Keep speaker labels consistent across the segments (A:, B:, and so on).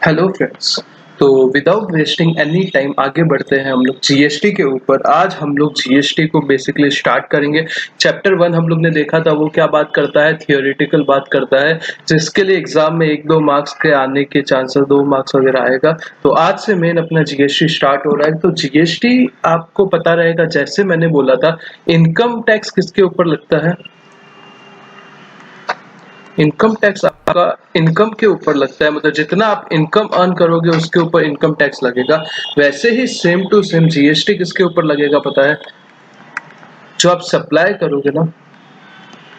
A: Hello friends. तो without wasting any time आगे बढ़ते हैं हम लोग जीएसटी के ऊपर। आज हम लोग जीएसटी को बेसिकली स्टार्ट करेंगे। चैप्टर 1 हम लोग ने देखा था, वो क्या बात करता है, थियोरेटिकल बात करता है, जिसके लिए एग्जाम में 1-2 मार्क्स के आने के चांसेस, 2 मार्क्स वगैरह आएगा। तो आज से मेन अपना जीएसटी स्टार्ट हो रहा है। तो जीएसटी आपको पता रहेगा, जैसे मैंने बोला था, इनकम टैक्स किसके ऊपर लगता है? इनकम टैक्स आपका इनकम के ऊपर लगता है, मतलब जितना आप इनकम अर्न करोगे उसके ऊपर इनकम टैक्स लगेगा। वैसे ही सेम टू सेम जीएसटी किसके ऊपर लगेगा पता है? जो आप सप्लाई करोगे ना,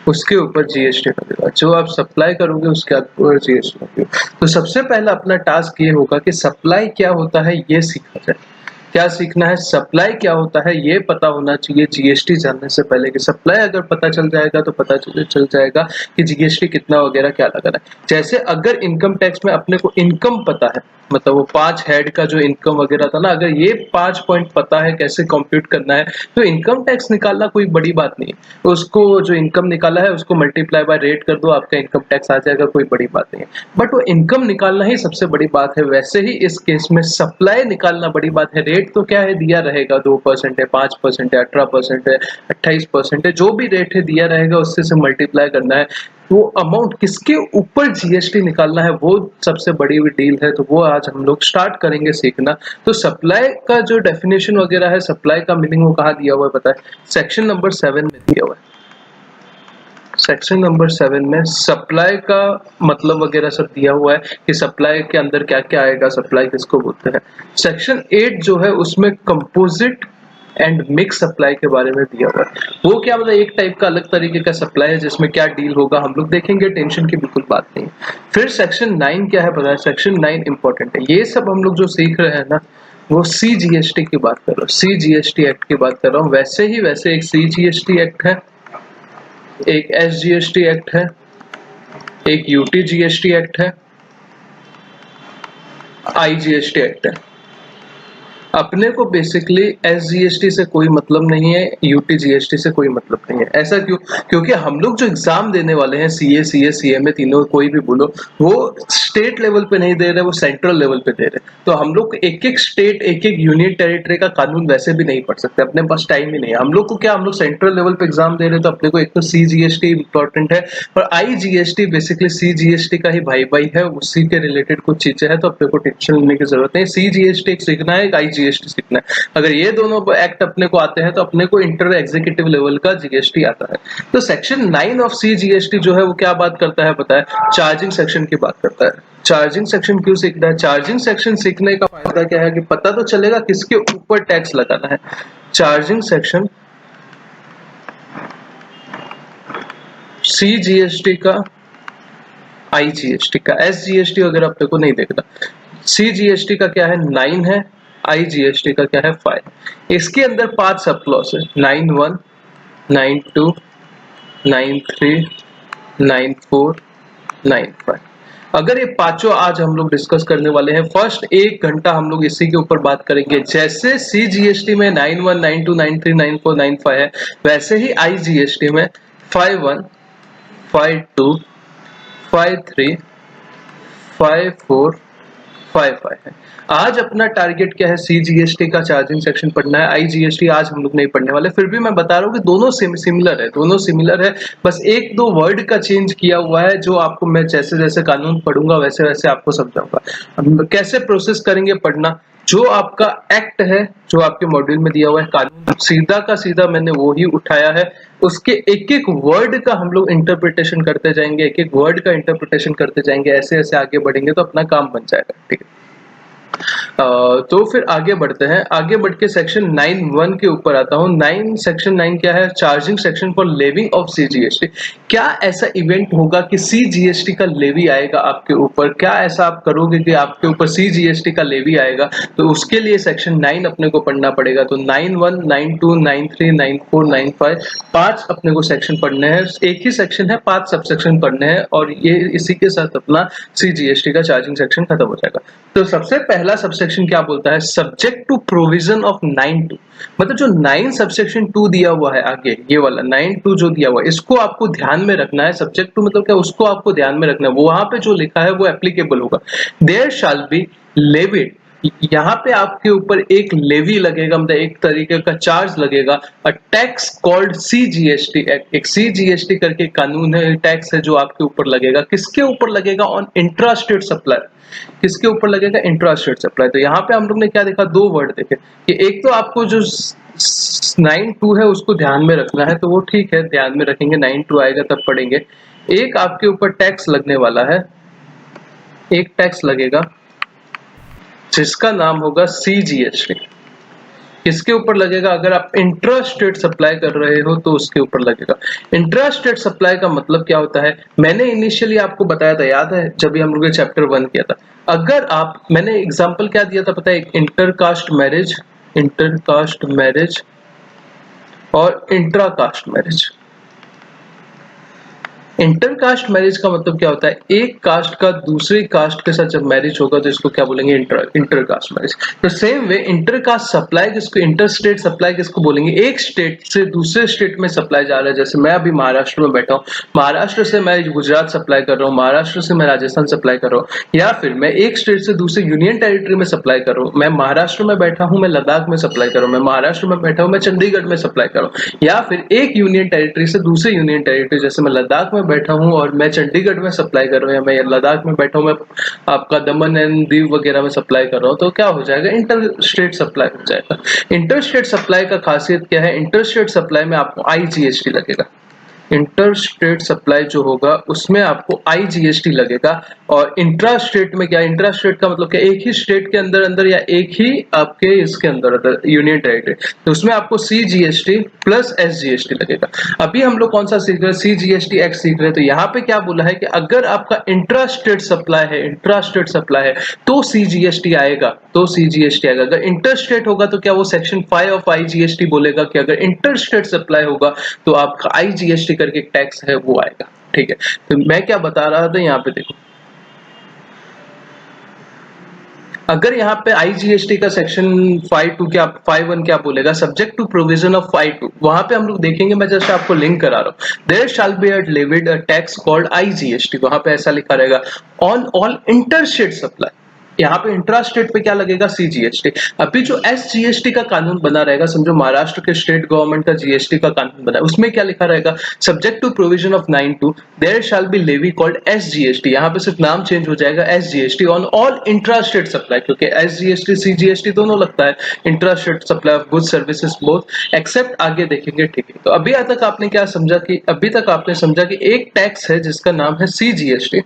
A: उसके ऊपर जीएसटी लगेगा। जो आप सप्लाई करोगे उसके ऊपर जीएसटी लगेगा। तो सबसे पहला अपना टास्क ये होगा कि सप्लाई क्या होता है ये सीखा जाए। क्या सीखना है? सप्लाई क्या होता है ये पता होना चाहिए जीएसटी जानने से पहले। कि सप्लाई अगर पता चल जाएगा तो पता चल जाएगा कि जीएसटी कितना वगैरह क्या लगा है। जैसे अगर इनकम टैक्स में अपने को इनकम पता है, मतलब वो 5 हेड का जो इनकम वगैरह था ना, अगर ये 5 पॉइंट पता है कैसे कंप्यूट करना है, तो इनकम टैक्स निकालना कोई बड़ी बात नहीं है। उसको जो इनकम निकाला है उसको मल्टीप्लाई बाय रेट कर दो, आपका इनकम टैक्स आ जाएगा, कोई बड़ी बात नहीं है। बट वो इनकम निकालना ही सबसे बड़ी बात है। वैसे ही इस केस में सप्लाई निकालना बड़ी बात है। रेट तो क्या है, दिया रहेगा, 2% है, 5% है, 18% है, 28% है, जो भी रेट है दिया रहेगा, उससे से मल्टीप्लाई करना है। वो अमाउंट किसके ऊपर जीएसटी निकालना है, वो सबसे बड़ी डील है। तो वो आज हम लोग स्टार्ट करेंगे सीखना। तो सप्लाई का जो डेफिनेशन वगैरह है, सप्लाई का मीनिंग वो कहाँ दिया हुआ है पता है? सेक्शन नंबर 7 में दिया हुआ है। सेक्शन नंबर 7 में सप्लाई का मतलब वगैरह सब दिया हुआ है कि सप्लाई के अंदर क्या क्या आएगा, सप्लाई किसको बोलते हैं। सेक्शन 8 जो है उसमें कंपोजिट एंड मिक्स सप्लाई के बारे में दिया हुआ है। वो क्या, मतलब एक टाइप का अलग तरीके का सप्लाई है, जिसमें क्या डील होगा हम लोग देखेंगे, टेंशन की बिल्कुल बात नहीं है। फिर सेक्शन 9 क्या है पता है? सेक्शन 9 इंपॉर्टेंट है। ये सब हम लोग जो सीख रहे हैं ना, वो सीजीएसटी की बात कर रहा हूँ, सीजीएसटी एक्ट की बात कर रहा हूँ। वैसे ही वैसे एक सीजीएसटी एक्ट है, एक एसजीएसटी एक्ट है, एक यूटीजीएसटी एक्ट है, आईजीएसटी एक्ट है। अपने को बेसिकली एसजीएसटी से कोई मतलब नहीं है, यूटीजीएसटी से कोई मतलब नहीं है। ऐसा क्यों? क्योंकि हम लोग जो एग्जाम देने वाले हैं, सीए, सीएमए, तीनों कोई भी बोलो, वो स्टेट लेवल पे नहीं दे रहे, वो सेंट्रल लेवल पे दे रहे। तो हम लोग एक एक स्टेट, एक एक यूनियन टेरिटरी का कानून वैसे भी नहीं पढ़ सकते, अपने पास टाइम ही नहीं है। हम लोग को क्या, हम लोग सेंट्रल लेवल पे एग्जाम दे रहे हैं, तो अपने को एक तो सीजीएसटी इंपॉर्टेंट है, और आईजीएसटी बेसिकली सीजीएसटी का ही भाई भाई है, उसी के रिलेटेड कुछ चीजें हैं। तो अपने को टेंशन लेने की जरूरत नहीं। सीजीएसटी सीखना है, आईजीएसटी सीखना है। अगर ये दोनों एक्ट अपने को आते हैं तो अपने को इंटर एग्जीक्यूटिव लेवल का जीएसटी आता है। तो सेक्शन 9 ऑफ सीजीएसटी जो है वो क्या बात करता है पता है? चार्जिंग सेक्शन की बात करता है। चार्जिंग सेक्शन क्यों सीखना है? चार्जिंग सेक्शन सीखने का फायदा क्या है कि पता तो चलेगा किसके ऊपर टैक्स लगाना है। चार्जिंग सेक्शन सीजीएसटी का, आईजीएसटी का, एसजीएसटी वगैरह अपने को नहीं देखना। सीजीएसटी का क्या है? 9 है। आईजीएसटी का क्या है? 5। इसके अंदर 5 सब क्लॉज है, 9(1), 9(2), 9(3), 9(4), 9(5). अगर ये पांचों आज हम लोग डिस्कस करने वाले हैं, फर्स्ट 1 घंटा हम लोग इसी के ऊपर बात करेंगे। जैसे सीजीएसटी में 9(1), 9(2), 9(3), 9(4), 9(5 है, वैसे ही आईजीएसटी में 5(1), 5(2), 5(3), 5(4), 5(5) है। आज अपना टारगेट क्या है? सीजीएसटी का चार्जिंग सेक्शन पढ़ना है। आईजीएसटी आज हम लोग नहीं पढ़ने वाले, फिर भी मैं बता रहा हूँ कि दोनों सिमिलर है, दोनों सिमिलर है, बस 1-2 वर्ड का चेंज किया हुआ है, जो आपको मैं जैसे जैसे कानून पढ़ूंगा वैसे वैसे आपको समझाऊंगा। अब कैसे प्रोसेस करेंगे पढ़ना? जो आपका एक्ट है, जो आपके मॉड्यूल में दिया हुआ है कानून, सीधा का सीधा मैंने वो ही उठाया है। उसके एक एक वर्ड का हम लोग इंटरप्रिटेशन करते जाएंगे, एक एक वर्ड का इंटरप्रिटेशन करते जाएंगे, ऐसे ऐसे आगे बढ़ेंगे तो अपना काम बन जाएगा। ठीक है, तो फिर आगे बढ़ते हैं। आगे बढ़ के सेक्शन 9(1) के ऊपर आता हूँ। सेक्शन 9 क्या है? Charging section for levying of CGST. क्या ऐसा इवेंट होगा कि सीजीएसटी का लेवी आएगा आपके ऊपर? क्या ऐसा आप करोगे कि आपके ऊपर सीजीएसटी का लेवी आएगा? तो उसके लिए सेक्शन 9 अपने को पढ़ना पड़ेगा। तो 9(1), 9(2), 9(3), 9(4), 9(5), 5 अपने को सेक्शन पढ़ने हैं। एक ही सेक्शन है, 5 सब सेक्शन पढ़ने हैं, और ये इसी के साथ अपना सीजीएसटी का चार्जिंग सेक्शन खत्म हो जाएगा। तो सबसे पहला सबसेक्शन सबसेक्शन क्या बोलता है, सब्जेक्ट टू प्रोविजन ऑफ 9(2), मतलब जो 9 सबसेक्शन 2 दिया हुआ है आगे, ये वाला 9(2) जो दिया हुआ है, इसको आपको ध्यान में रखना है। सब्जेक्ट टू मतलब क्या, उसको आपको ध्यान में रखना है, वो वहां पे जो लिखा है वो एप्लीकेबल होगा। देयर शैल बी लेविड, यहाँ पे आपके ऊपर एक लेवी लगेगा, मतलब एक तरीके का चार्ज लगेगा, अ टैक्स कॉल्ड CGST एक्ट। एक CGST करके कानून है, टैक्स है जो आपके ऊपर लगेगा। किसके ऊपर लगेगा, ऑन इंट्रा स्टेट सप्लाई। किसके ऊपर लगेगा, इंट्रा स्टेट सप्लाई। तो यहाँ पे हम लोग ने क्या देखा, दो वर्ड देखे कि एक तो आपको जो 9(2) है उसको ध्यान में रखना है, तो वो ठीक है, ध्यान में रखेंगे, 9(2) आएगा तब पढ़ेंगे। एक आपके ऊपर टैक्स लगने वाला है, एक टैक्स लगेगा जिसका नाम होगा CGST। किसके ऊपर लगेगा, अगर आप इंट्रा स्टेट सप्लाई कर रहे हो तो उसके ऊपर लगेगा। इंट्रा स्टेट सप्लाई का मतलब क्या होता है, मैंने इनिशियली आपको बताया था, याद है जब भी हम लोग चैप्टर 1 किया था। अगर आप, मैंने एग्जांपल क्या दिया था पता है, इंटरकास्ट मैरिज और इंट्राकास्ट मैरिज। इंटरकास्ट मैरिज का मतलब क्या होता है, एक कास्ट का दूसरी कास्ट के साथ जब मैरिज होगा तो इसको क्या बोलेंगे, इंटरकास्ट मैरिज। तो सेम वे इंटरकास्ट सप्लाई किसको, इंटर स्टेट सप्लाई किसको बोलेंगे, एक स्टेट से दूसरे स्टेट में सप्लाई जा रहा है। जैसे मैं अभी महाराष्ट्र में बैठा हूँ, महाराष्ट्र से मैं गुजरात सप्लाई कर रहा हूँ, महाराष्ट्र से मैं राजस्थान सप्लाई कर रहा हूँ, या फिर मैं एक स्टेट से दूसरे यूनियन टेरिटरी में सप्लाई कर रहा हूँ। मैं महाराष्ट्र में बैठा हूँ, मैं लद्दाख में सप्लाई कर रहा हूँ, मैं महाराष्ट्र में बैठा हूँ, मैं चंडीगढ़ में सप्लाई कर रहा हूँ, या फिर एक यूनियन टेरिटरी से दूसरे यूनियन टेरिटरी, जैसे मैं लद्दाख में बैठा हूँ और मैं चंडीगढ़ में सप्लाई कर रहा हूँ, या मैं लद्दाख में बैठा हूँ, मैं आपका दमन एंड दीव वगैरह में सप्लाई कर रहा हूँ, तो क्या हो जाएगा, इंटर स्टेट सप्लाई हो जाएगा। इंटर स्टेट सप्लाई का खासियत क्या है, इंटर स्टेट सप्लाई में आपको IGST लगेगा। इंटर स्टेट सप्लाई जो होगा उसमें आपको IGST लगेगा। और इंट्रा स्टेट में क्या, इंट्रा स्टेट का मतलब क्या, एक ही स्टेट के अंदर अंदर या एक ही आपके इसके अंदर अंदर यूनियन टेरिटरी, तो उसमें आपको CGST प्लस SGST लगेगा। अभी हम लोग कौन सा सीख रहे हैं, CGST एक्ट सीख रहे हैं। तो यहाँ पे क्या बोला है कि अगर आपका इंट्रा स्टेट सप्लाई है तो CGST आएगा, अगर इंटर स्टेट होगा तो क्या वो सेक्शन 5 ऑफ IGST बोलेगा कि अगर इंटर स्टेट सप्लाई होगा तो आपका IGST करके टैक्स है वो आएगा। ठीक है, तो मैं क्या बता रहा था, यहाँ पे देखो, अगर यहाँ पे IGST का सेक्शन 5(2) क्या 5(1) क्या बोलेगा, सब्जेक्ट टू प्रोविजन ऑफ 5(2), वहां पे हम लोग देखेंगे, मैं जस्ट आपको लिंक करा रहा हूँ, there shall be levied a tax called IGST। वहां पे ऐसा लिखा रहेगा, on all inter state supply. यहाँ पे इंट्रा स्टेट पे क्या लगेगा, CGST। अभी जो SGST का कानून बना रहेगा, समझो महाराष्ट्र के स्टेट गवर्नमेंट का GST का कानून बना है, उसमें क्या लिखा रहेगा, subject to provision of 9(2) there shall be levy called SGST। यहाँ पे सिर्फ नाम चेंज हो जाएगा, SGST on all intra state supply, क्योंकि SGST CGST दोनों लगता है, intra state supply of goods services both except, आगे देखेंगे। ठीक है, तो अभी तक आपने क्या समझा कि अभी तक आपने समझा कि एक टैक्स है जिसका नाम है CGST,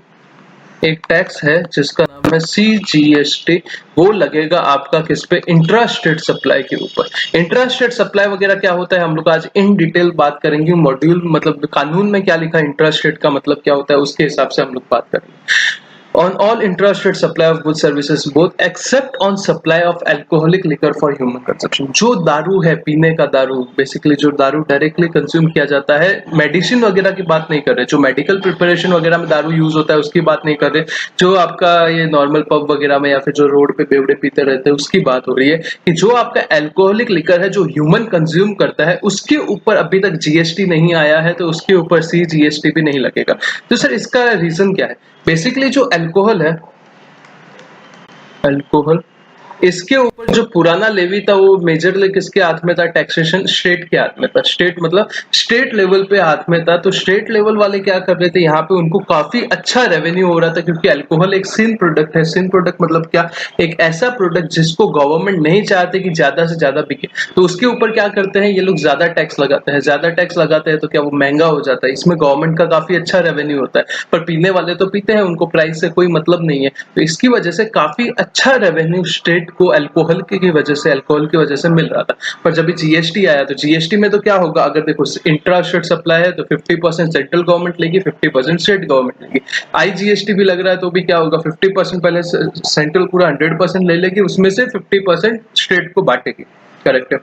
A: एक टैक्स है जिसका नाम है CGST, वो लगेगा आपका किस पे, इंट्रा स्टेट सप्लाई के ऊपर। इंट्रा स्टेट सप्लाई वगैरह क्या होता है हम लोग आज इन डिटेल बात करेंगे, मॉड्यूल मतलब कानून में क्या लिखा है, इंट्रा स्टेट का मतलब क्या होता है, उसके हिसाब से हम लोग बात करेंगे। On all intrastate supply of goods services both except on supply of alcoholic liquor for human consumption। जो दारू है, पीने का दारू, बेसिकली जो दारू डायरेक्टली कंज्यूम किया जाता है, मेडिसिन वगैरह की बात नहीं कर रहे, जो मेडिकल प्रिपरेशन वगैरह में दारू यूज होता है उसकी बात नहीं कर रहे, जो आपका ये नॉर्मल पब वगैरह में या फिर जो रोड पे बेवड़े पीते रहते हैं उसकी बात हो रही है, कि जो आपका एल्कोहलिक लिकर है जो ह्यूमन कंज्यूम करता है उसके ऊपर अभी तक GST नहीं आया है, तो उसके ऊपर CGST भी नहीं लगेगा। तो सर इसका रीजन क्या है, बेसिकली जो अल्कोहल है, अल्कोहल, इसके ऊपर जो पुराना लेवी था वो मेजरली किसके हाथ में था, टैक्सेशन स्टेट के हाथ में था। स्टेट मतलब स्टेट लेवल पे हाथ में था। तो स्टेट लेवल वाले क्या कर रहे थे, यहाँ पे उनको काफी अच्छा रेवेन्यू हो रहा था, क्योंकि अल्कोहल एक सिन प्रोडक्ट है। सिन प्रोडक्ट मतलब क्या, एक ऐसा प्रोडक्ट जिसको गवर्नमेंट नहीं चाहते कि ज्यादा से ज्यादा बिके, तो उसके ऊपर क्या करते हैं ये लोग, ज्यादा टैक्स लगाते हैं। ज्यादा टैक्स लगाते हैं तो क्या वो महंगा हो जाता है, इसमें गवर्नमेंट का काफी अच्छा रेवेन्यू होता है, पर पीने वाले तो पीते हैं, उनको प्राइस से कोई मतलब नहीं है। तो इसकी वजह से काफी अच्छा रेवेन्यू स्टेट को अल्कोहल की वजह से, अल्कोहल की वजह से मिल रहा था। पर जब GST आया तो GST में तो क्या होगा, अगर देखो इंट्रा स्टेट सप्लाई है तो 50% सेंट्रल गवर्नमेंट लेगी, 50% स्टेट गवर्नमेंट लेगी। IGST भी लग रहा है तो भी क्या होगा, 50% पहले सेंट्रल पूरा 100% ले लेगी, उसमें से 50% स्टेट को बांटेगी। करेक्ट है।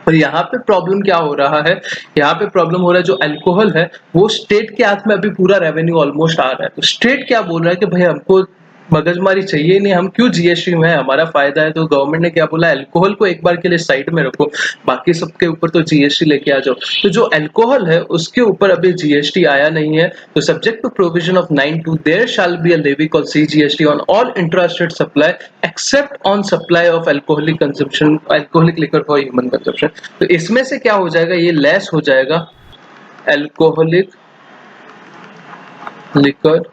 A: और यहाँ पे प्रॉब्लम क्या हो रहा है, यहाँ पे प्रॉब्लम हो रहा है जो अल्कोहल है वो स्टेट के हाथ में अभी पूरा रेवेन्यू ऑलमोस्ट आ रहा है। तो स्टेट क्या बोल रहा है कि भाई हमको मगजमारी चाहिए नहीं, हम क्यों जीएसटी में है, हमारा फायदा है। तो गवर्नमेंट ने क्या बोला, अल्कोहल को एक बार के लिए साइड में रखो, बाकी सबके ऊपर तो जीएसटी लेके आ जाओ। तो जो अल्कोहल है उसके ऊपर अभी जीएसटी आया नहीं है। तो subject to provision of 9(2) there shall be a levy called CGST on all intra state supply except on supply of alcoholic consumption, alcoholic liquor for human consumption. तो इसमें से क्या हो जाएगा, ये लेस हो जाएगा alcoholic liquor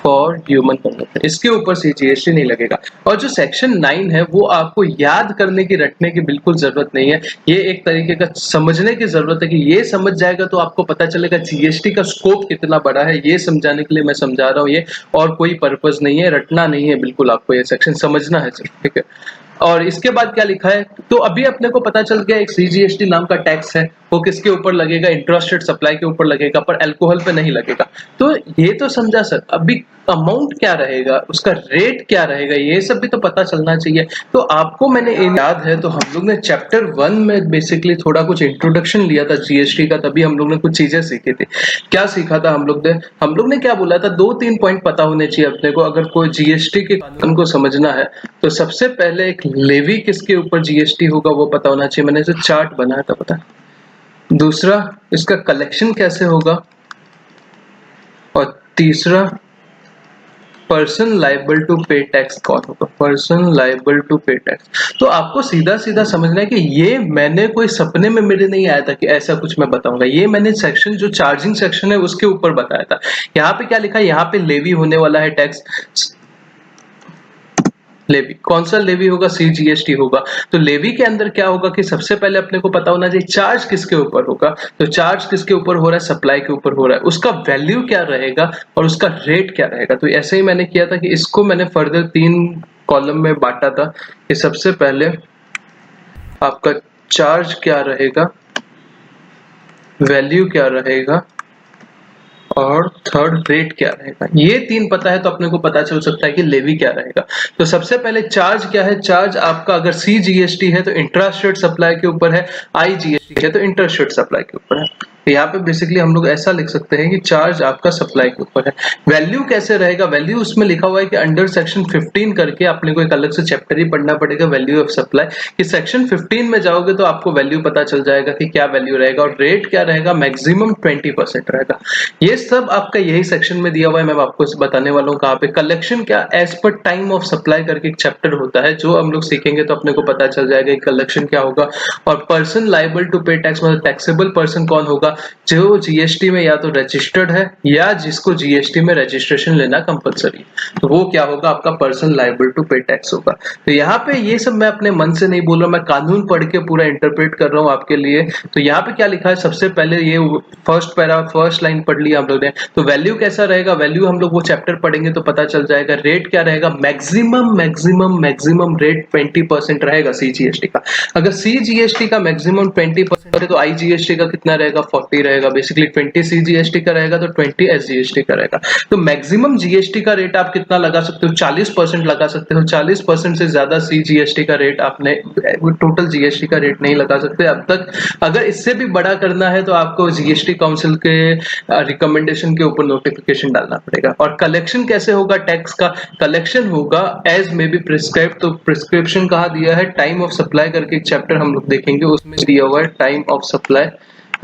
A: for human consumption, इसके ऊपर से जीएसटी नहीं लगेगा। और जो सेक्शन 9 है वो आपको याद करने की, रटने की बिल्कुल जरूरत नहीं है, ये एक तरीके का समझने की जरूरत है कि ये समझ जाएगा तो आपको पता चलेगा जीएसटी का स्कोप कितना बड़ा है। ये समझाने के लिए मैं समझा रहा हूँ ये, और कोई पर्पस नहीं है, रटना नहीं है बिल्कुल, आपको ये सेक्शन समझना है सिर्फ, ठीक है। और इसके बाद क्या लिखा है, तो अभी अपने को पता चल गया एक सीजीएसटी नाम का टैक्स है, वो किसके ऊपर लगेगा, इंट्रा-स्टेट सप्लाई के ऊपर लगेगा, पर अल्कोहल पे नहीं लगेगा। तो ये तो समझा सर, अभी अमाउंट क्या रहेगा, उसका रेट क्या रहेगा, ये सब भी तो पता चलना चाहिए। तो आपको मैंने याद है तो हम लोग ने चैप्टर 1 में बेसिकली थोड़ा कुछ इंट्रोडक्शन लिया था जीएसटी का, तभी हम लोग ने कुछ चीजें सीखी थी। क्या सीखा था हम लोग ने क्या बोला था, 2-3 पॉइंट पता होने चाहिए अपने को अगर कोई जीएसटी के कानून को समझना है। तो सबसे पहले एक लेवी किसके ऊपर जीएसटी होगा वो पता होना चाहिए, मैंने जो चार्ट बनाया था पता। दूसरा, इसका कलेक्शन कैसे होगा, और तीसरा, person liable to pay tax कौन होगा, person liable to pay tax. तो आपको सीधा सीधा समझना है कि ये मैंने कोई सपने में मेरे नहीं आया था कि ऐसा कुछ मैं बताऊंगा, ये मैंने सेक्शन जो चार्जिंग सेक्शन है उसके ऊपर बताया था। यहाँ पे क्या लिखा है, यहाँ पे लेवी होने वाला है टैक्स, लेवी कौन सा लेवी होगा, सीजीएसटी होगा। तो लेवी के अंदर क्या होगा कि सबसे पहले अपने को पता होना चाहिए चार्ज किसके ऊपर होगा। तो चार्ज किसके ऊपर हो रहा है, सप्लाई के ऊपर हो रहा है, उसका वैल्यू क्या रहेगा और उसका रेट क्या रहेगा। तो ऐसे ही मैंने किया था कि इसको मैंने फर्दर 3 कॉलम में बांटा था कि सबसे पहले आपका चार्ज क्या रहेगा, वैल्यू क्या रहेगा, और थर्ड रेट क्या रहेगा। ये 3 पता है तो अपने को पता चल सकता है कि लेवी क्या रहेगा। तो सबसे पहले चार्ज क्या है, चार्ज आपका अगर सीजीएसटी है तो इंट्रा स्टेट सप्लाई के ऊपर है, आईजीएसटी है तो इंटर स्टेट सप्लाई के ऊपर है। तो यहाँ पे बेसिकली हम लोग ऐसा लिख सकते हैं कि चार्ज आपका सप्लाई के ऊपर है। वैल्यू कैसे रहेगा, वैल्यू उसमें लिखा हुआ है कि अंडर सेक्शन 15 करके अपने को एक अलग से चैप्टर ही पढ़ना पड़ेगा, वैल्यू ऑफ सप्लाई। कि सेक्शन 15 में जाओगे तो आपको वैल्यू पता चल जाएगा कि क्या वैल्यू रहेगा, और रेट क्या रहेगा, मैक्सिमम 20% रहेगा। ये सब आपका यही सेक्शन में दिया हुआ है, मैं आपको बताने वाला हूँ कहाँ पे। कलेक्शन क्या, as per time of supply करके एक चैप्टर होता है, जो हम लोग सीखेंगे तो अपने को पता चल जाएगा कि कलेक्शन क्या होगा। और person liable to pay tax, मतलब टैक्सेबल पर्सन कौन होगा, जो जीएसटी में या तो रजिस्टर्ड है या जिसको जीएसटी में रजिस्ट्रेशन लेना कंपलसरी है, तो वो क्या होगा, आपका person liable to pay tax होगा। तो यहाँ पे ये सब मैं अपने मन से नहीं बोल रहा, मैं कानून पढ़ के पूरा इंटरप्रेट कर रहा हूँ आपके लिए। तो यहाँ पे क्या लिखा है, सबसे पहले ये फर्स्ट पैरा फर्स्ट लाइन पढ़ लिया हम लोग ने। तो वैल्यू कैसा रहेगा, वैल्यू हम लोग वो चैप्टर पढ़ेंगे तो पता चल जाएगा। रेट क्या रहेगा, मैक्सिमम मैक्सिमम मैक्सिमम रेट 20% रहेगा सीजीएसटी का। अगर सीजीएसटी का मैक्सिमम 20% है तो आईजीएसटी का कितना रहेगा, 40 रहेगा। बेसिकली 20 सीजीएसटी का रहेगा तो 20 एसजीएसटी का रहेगा। तो मैक्सिमम जीएसटी का रेट आप कितना लगा सकते हो, 40% लगा सकते हो। 40% से ज्यादा सीजीएसटी का रेट आपने टोटल जीएसटी का रेट नहीं लगा सकते अब तक। अगर इससे भी बड़ा करना है तो आपको जीएसटी काउंसिल के रिकमेंडेशन के ऊपर नोटिफिकेशन डालना पड़ेगा। और कलेक्शन कैसे होगा, टैक्स का कलेक्शन होगा एज मे बी प्रिस्क्राइब। तो प्रिस्क्रिप्शन कहा दिया है, टाइम ऑफ सप्लाई करके एक चैप्टर हम लोग देखेंगे, उसमें दिया हुआ है टाइम ऑफ सप्लाई,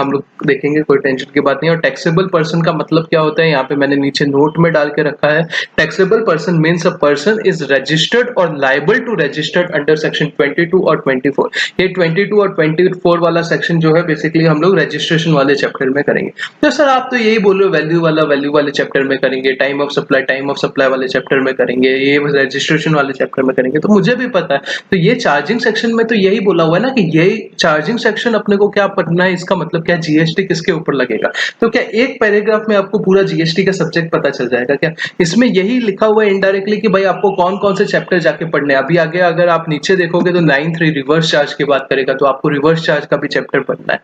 A: हम लोग देखेंगे, कोई टेंशन की बात नहीं। और टैक्सेबल पर्सन का मतलब क्या होता है, यहाँ पे मैंने नीचे नोट में डाल के रखा है। Taxable person means a person is registered और liable to registered under section 22 और 24। ये 22 और 24 वाला सेक्शन जो है बेसिकली हम लोग रजिस्ट्रेशन वाले चैप्टर में करेंगे। तो सर आप तो यही बोल रहे हो, वैल्यू वाले चैप्टर में करेंगे, टाइम ऑफ सप्लाई वाले चैप्टर में करेंगे, ये रजिस्ट्रेशन वाले चैप्टर में करेंगे। तो मुझे भी पता है, तो ये चार्जिंग सेक्शन में तो यही बोला हुआ है ना कि यही चार्जिंग सेक्शन अपने को क्या पढ़ना है, इसका मतलब क्या, जीएसटी किसके ऊपर लगेगा। तो क्या एक पैराग्राफ में आपको पूरा जीएसटी का सब्जेक्ट पता चल जाएगा क्या, इसमें यही लिखा हुआ है इनडायरेक्टली कि भाई आपको कौन कौन से चैप्टर जाके पढ़ने हैं। अभी आगे अगर आप नीचे देखोगे तो 9(3) रिवर्स चार्ज की बात करेगा, तो आपको रिवर्स चार्ज का भी चैप्टर पढ़ना है,